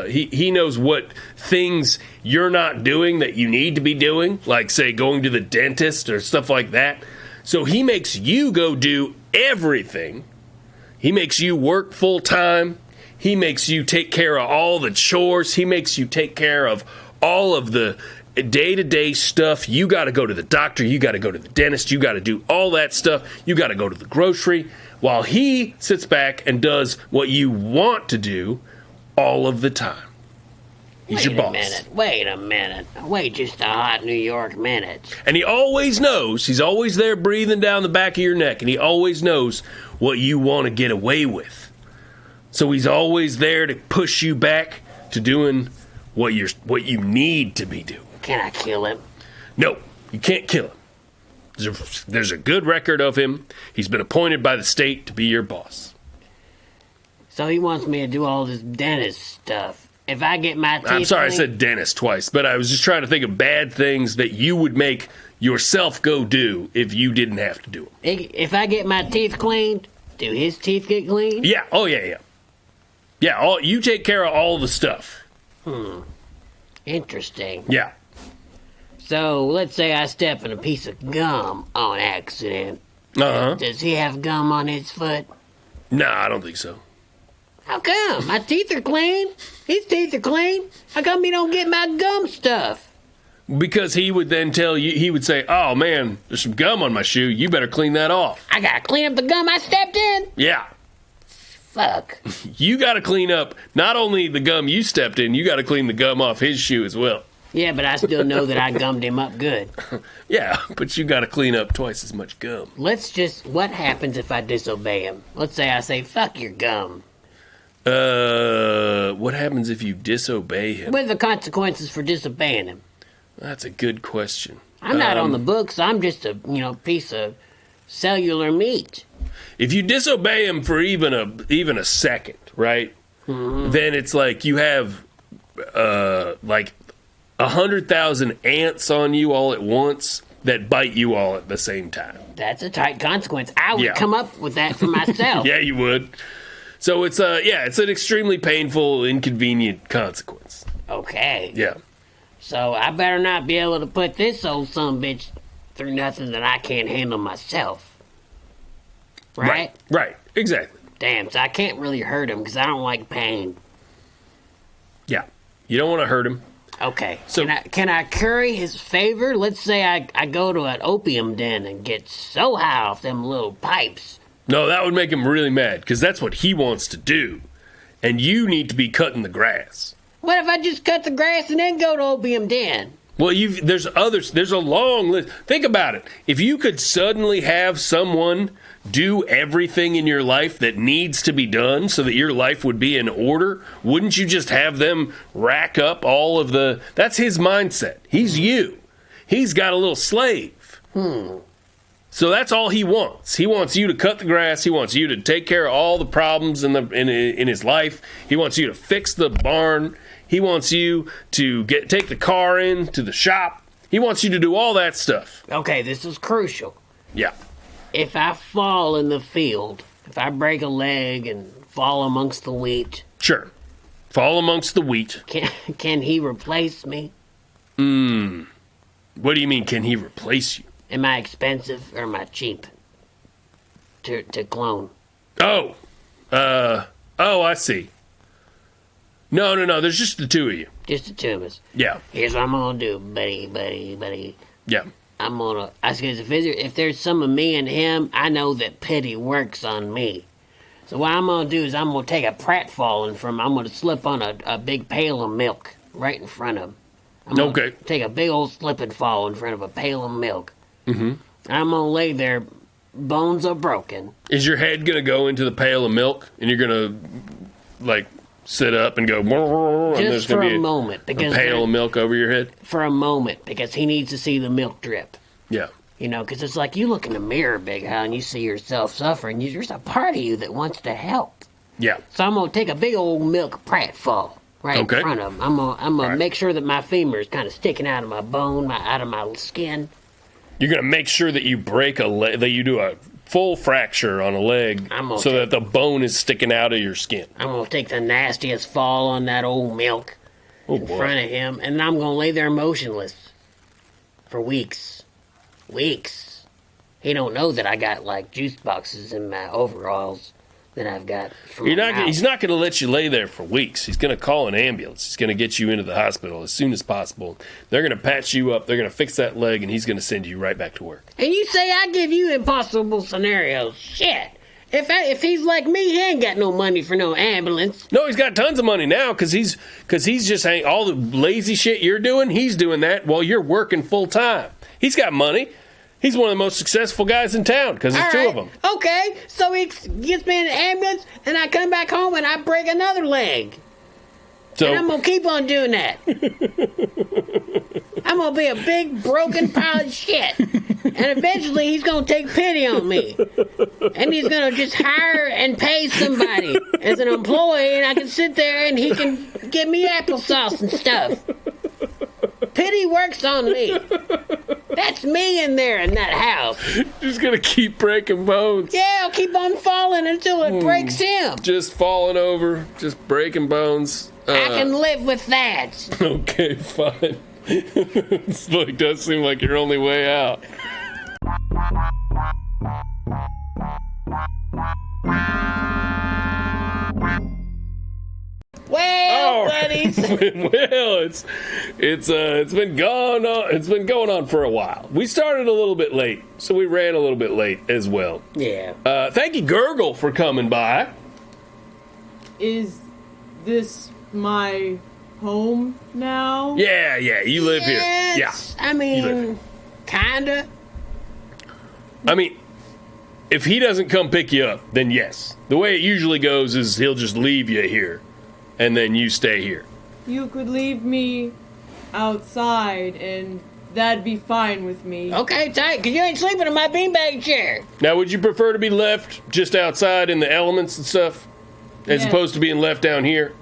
he knows what things you're not doing that you need to be doing, like, say, going to the dentist or stuff like that. So he makes you go do everything. He makes you work full time. He makes you take care of all the chores. He makes you take care of all of the day-to-day stuff. You got to go to the doctor. You got to go to the dentist. You got to do all that stuff. You got to go to the grocery, while he sits back and does what you want to do all of the time. He's your boss. Wait a minute. Wait just a hot New York minute. And he always knows, he's always there breathing down the back of your neck, and he always knows what you want to get away with. So he's always there to push you back to doing what you need to be doing. Can I kill him? No, you can't kill him. There's a good record of him. He's been appointed by the state to be your boss. So he wants me to do all this dentist stuff. If I get my teeth I'm sorry, cleaned, I said dentist twice, but I was just trying to think of bad things that you would make yourself go do if you didn't have to do them. If I get my teeth cleaned, do his teeth get cleaned? Yeah, oh yeah. Yeah, you take care of all the stuff. Interesting. Yeah. So, let's say I step in a piece of gum on accident. Uh-huh. Does he have gum on his foot? No, I don't think so. How come? My teeth are clean. His teeth are clean. How come he don't get my gum stuff? Because he would then tell you, he would say, oh man, there's some gum on my shoe. You better clean that off. I gotta clean up the gum I stepped in? Yeah. Fuck. You got to clean up not only the gum you stepped in, you got to clean the gum off his shoe as well. Yeah, but I still know that I gummed him up good. Yeah, but you got to clean up twice as much gum. What happens if I disobey him? Let's say I say, fuck your gum. What happens if you disobey him? What are the consequences for disobeying him? That's a good question. I'm not on the books. I'm just a, piece of cellular meat. If you disobey him for even a second, right? Mm-hmm. Then it's like you have like 100,000 ants on you all at once that bite you all at the same time. That's a tight consequence. I would come up with that for myself. Yeah, you would. So it's an extremely painful, inconvenient consequence. Okay. Yeah. So I better not be able to put this old sumbitch through nothing that I can't handle myself. Right? Right. Exactly. Damn, so I can't really hurt him because I don't like pain. Yeah. You don't want to hurt him. Okay. So can I curry his favor? Let's say I go to an opium den and get so high off them little pipes. No, that would make him really mad because that's what he wants to do. And you need to be cutting the grass. What if I just cut the grass and then go to opium den? Well, there's a long list. Think about it. If you could suddenly have someone do everything in your life that needs to be done so that your life would be in order, wouldn't you just have them rack up all of the... That's his mindset. He's you. He's got a little slave. So that's all he wants. He wants you to cut the grass. He wants you to take care of all the problems in his life. He wants you to fix the barn. He wants you to take the car in to the shop. He wants you to do all that stuff. Okay, this is crucial. Yeah. If I fall in the field, if I break a leg and fall amongst the wheat... Sure. Fall amongst the wheat. Can he replace me? What do you mean, can he replace you? Am I expensive or am I cheap to clone? Oh, I see. No, there's just the two of you. Just the two of us. Yeah. Here's what I'm gonna do, buddy. Yeah. If there's some of me and him, I know that pity works on me. So what I'm gonna do is I'm gonna take a pratfall I'm gonna slip on a big pail of milk right in front of him. Okay. Take a big old slip and fall in front of a pail of milk. Mm-hmm. I'm gonna lay there, bones are broken. Is your head gonna go into the pail of milk and you're gonna, like, sit up and go, and there's Just for going to a be moment, a because pail of milk over your head? for a moment, because he needs to see the milk drip. Yeah. You know, because it's like you look in the mirror, Big Al, and you see yourself suffering. There's a part of you that wants to help. Yeah. So I'm gonna take a big old milk pratfall right Okay. in front of him. I'm gonna right. make sure that my femur is kind of sticking out of my bone, out of my skin. You're going to make sure that you break a leg, that you do a full fracture on a leg I'm so okay. that the bone is sticking out of your skin. I'm gonna take the nastiest fall on that old milk Oh, in front of him, and I'm gonna lay there motionless for weeks. Weeks. He don't know that I got like juice boxes in my overalls that I've got. From He's my not going to let you lay there for weeks. He's going to call an ambulance. He's going to get you into the hospital as soon as possible. They're going to patch you up. They're going to fix that leg, and he's going to send you right back to work. And you say I give you impossible scenarios? Shit. If he's like me, he ain't got no money for no ambulance. No, he's got tons of money now because he's just hanging all the lazy shit you're doing. He's doing that while you're working full time. He's got money. He's one of the most successful guys in town because there's two of them. Okay, so he gets me in an ambulance, and I come back home and I break another leg. So And I'm gonna keep on doing that. I'm gonna be a big broken pile of shit. And eventually he's gonna take pity on me. And he's gonna just hire and pay somebody as an employee, and I can sit there and he can give me applesauce and stuff. Pity works on me. That's me in there in that house. just going to keep breaking bones. Yeah, I'll keep on falling until it breaks him. Just falling over, just breaking bones. I can live with that. Okay, fine. It does seem like your only way out. Well, buddies. Well, it's been going on. It's been going on for a while. We started a little bit late, so we ran a little bit late as well. Yeah. Thank you, Gurgle, for coming by. Is this my home now? Yeah, you live here. Yeah. Yes, I You live mean, kinda. I mean, if he doesn't come pick you up, then yes. The way it usually goes is he'll just leave you here, and then you stay here. You could leave me outside and that'd be fine with me. Okay, tight, because you ain't sleeping in my beanbag chair. Now, would you prefer to be left just outside in the elements and stuff, as Yes. opposed to being left down here?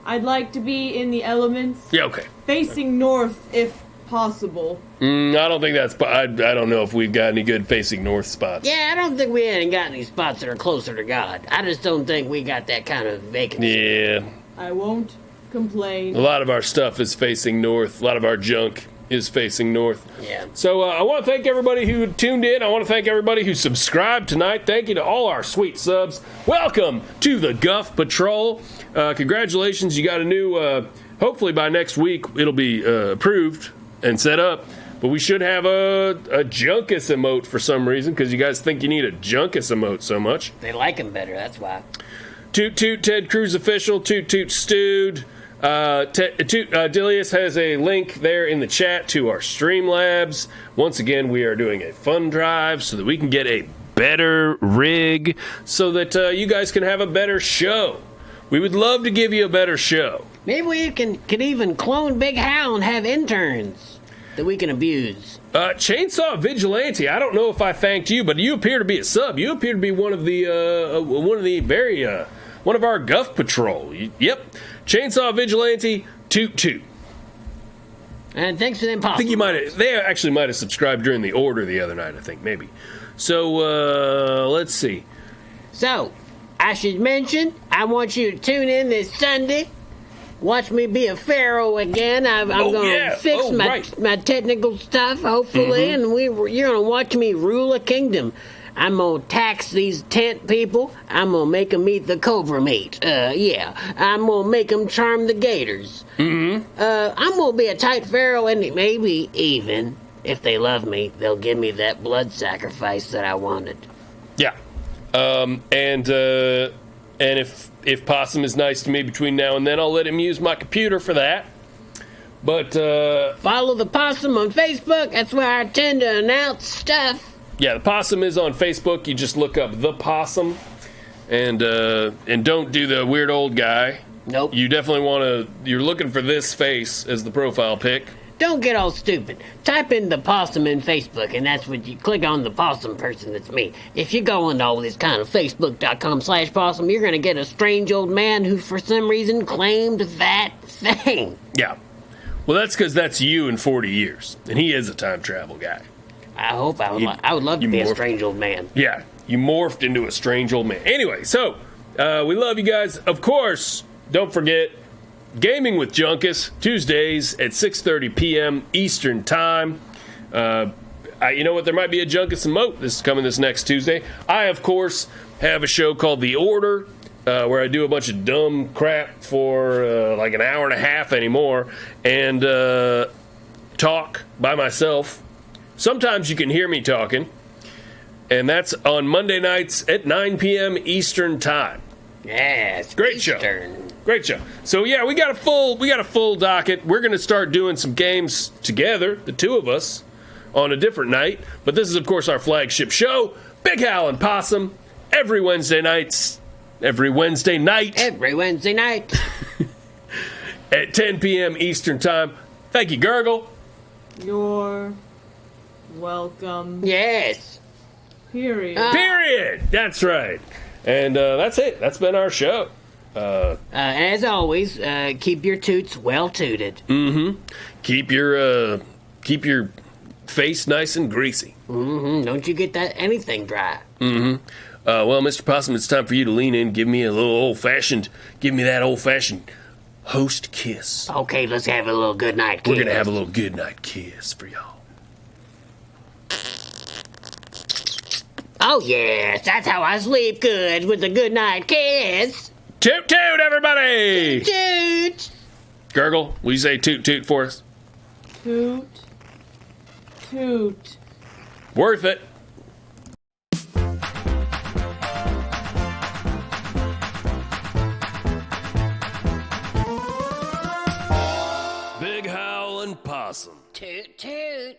I'd like to be in the elements, Yeah, okay. facing north if possible. I don't think that's. I don't know if we've got any good facing north spots. Yeah, I don't think we ain't got any spots that are closer to God. I just don't think we got that kind of vacancy. Yeah. I won't complain. A lot of our stuff is facing north. A lot of our junk is facing north. Yeah. So I want to thank everybody who tuned in. I want to thank everybody who subscribed tonight. Thank you to all our sweet subs. Welcome to the Guff Patrol. Congratulations, you got a new, hopefully by next week it'll be approved and set up. But we should have a Junkus emote for some reason, because you guys think you need a Junkus emote so much. They like him better, that's why. Toot Toot Ted Cruz Official, Toot Toot Stewed. Dilius has a link there in the chat to our Streamlabs. Once again, we are doing a fund drive so that we can get a better rig so that you guys can have a better show. We would love to give you a better show. Maybe we could even clone Big Hal and have interns that we can abuse. Chainsaw Vigilante, I don't know if I thanked you, but you appear to be a sub. You appear to be one of our Guff Patrol. Yep. Chainsaw Vigilante, Toot Toot. And thanks for the I impossible. think they actually might have subscribed during the order the other night, I think, maybe. So, let's see. So, I should mention, I want you to tune in this Sunday. Watch me be a pharaoh again. I'm going to fix my technical stuff, hopefully, and you're going to watch me rule a kingdom. I'm going to tax these tent people. I'm going to make them eat the cobra meat. I'm going to make them charm the gators. I'm going to be a tight pharaoh, and maybe even, if they love me, they'll give me that blood sacrifice that I wanted. Yeah. And if Possum is nice to me between now and then, I'll let him use my computer for that. But, Follow the Possum on Facebook. That's where I tend to announce stuff. yeah, the Possum is on Facebook. You just look up The Possum. and don't do the weird old guy. Nope. You definitely want to. You're looking for this face as the profile pic. Don't get all stupid. Type in the Possum in Facebook, and that's what you click on. The Possum person, that's me. If you go into all this kind of Facebook.com/Possum, you're going to get a strange old man who, for some reason, claimed that thing. Yeah. Well, that's because that's you in 40 years, and he is a time travel guy. I hope I would love to be a strange old man. Yeah, you morphed into a strange old man. Anyway, so we love you guys. Of course, don't forget. Gaming with Junkus, Tuesdays at 6:30 p.m. Eastern Time. You know what? There might be a Junkus and Moat. This is coming this next Tuesday. I, of course, have a show called The Order, where I do a bunch of dumb crap for like an hour and a half anymore, and talk by myself. Sometimes you can hear me talking, and that's on Monday nights at 9 p.m. Eastern Time. Yes, Great Eastern. show. Great show. So yeah, we got a full docket. We're going to start doing some games together, the two of us, on a different night. But this is, of course, our flagship show, Big Hal and Possum, every Wednesday night Every Wednesday night. at 10 p.m. Eastern Time. Thank you, Gurgle. You're welcome. Yes. Period. Period. That's right. And that's it. That's been our show. As always, keep your toots well tooted. Mm-hmm. Keep your face nice and greasy. Mm-hmm. Don't you get that anything dry. Mm-hmm. Well, Mr. Possum, it's time for you to lean in. Give me that old-fashioned host kiss. Okay, let's have a little good night kiss. We're gonna have a little good night kiss for y'all. Oh yes, that's how I sleep good, with a good night kiss. Toot toot, everybody! Toot. Gurgle, will you say toot toot for us? Toot. Toot. Worth it. Big Hal and Possum. Toot toot.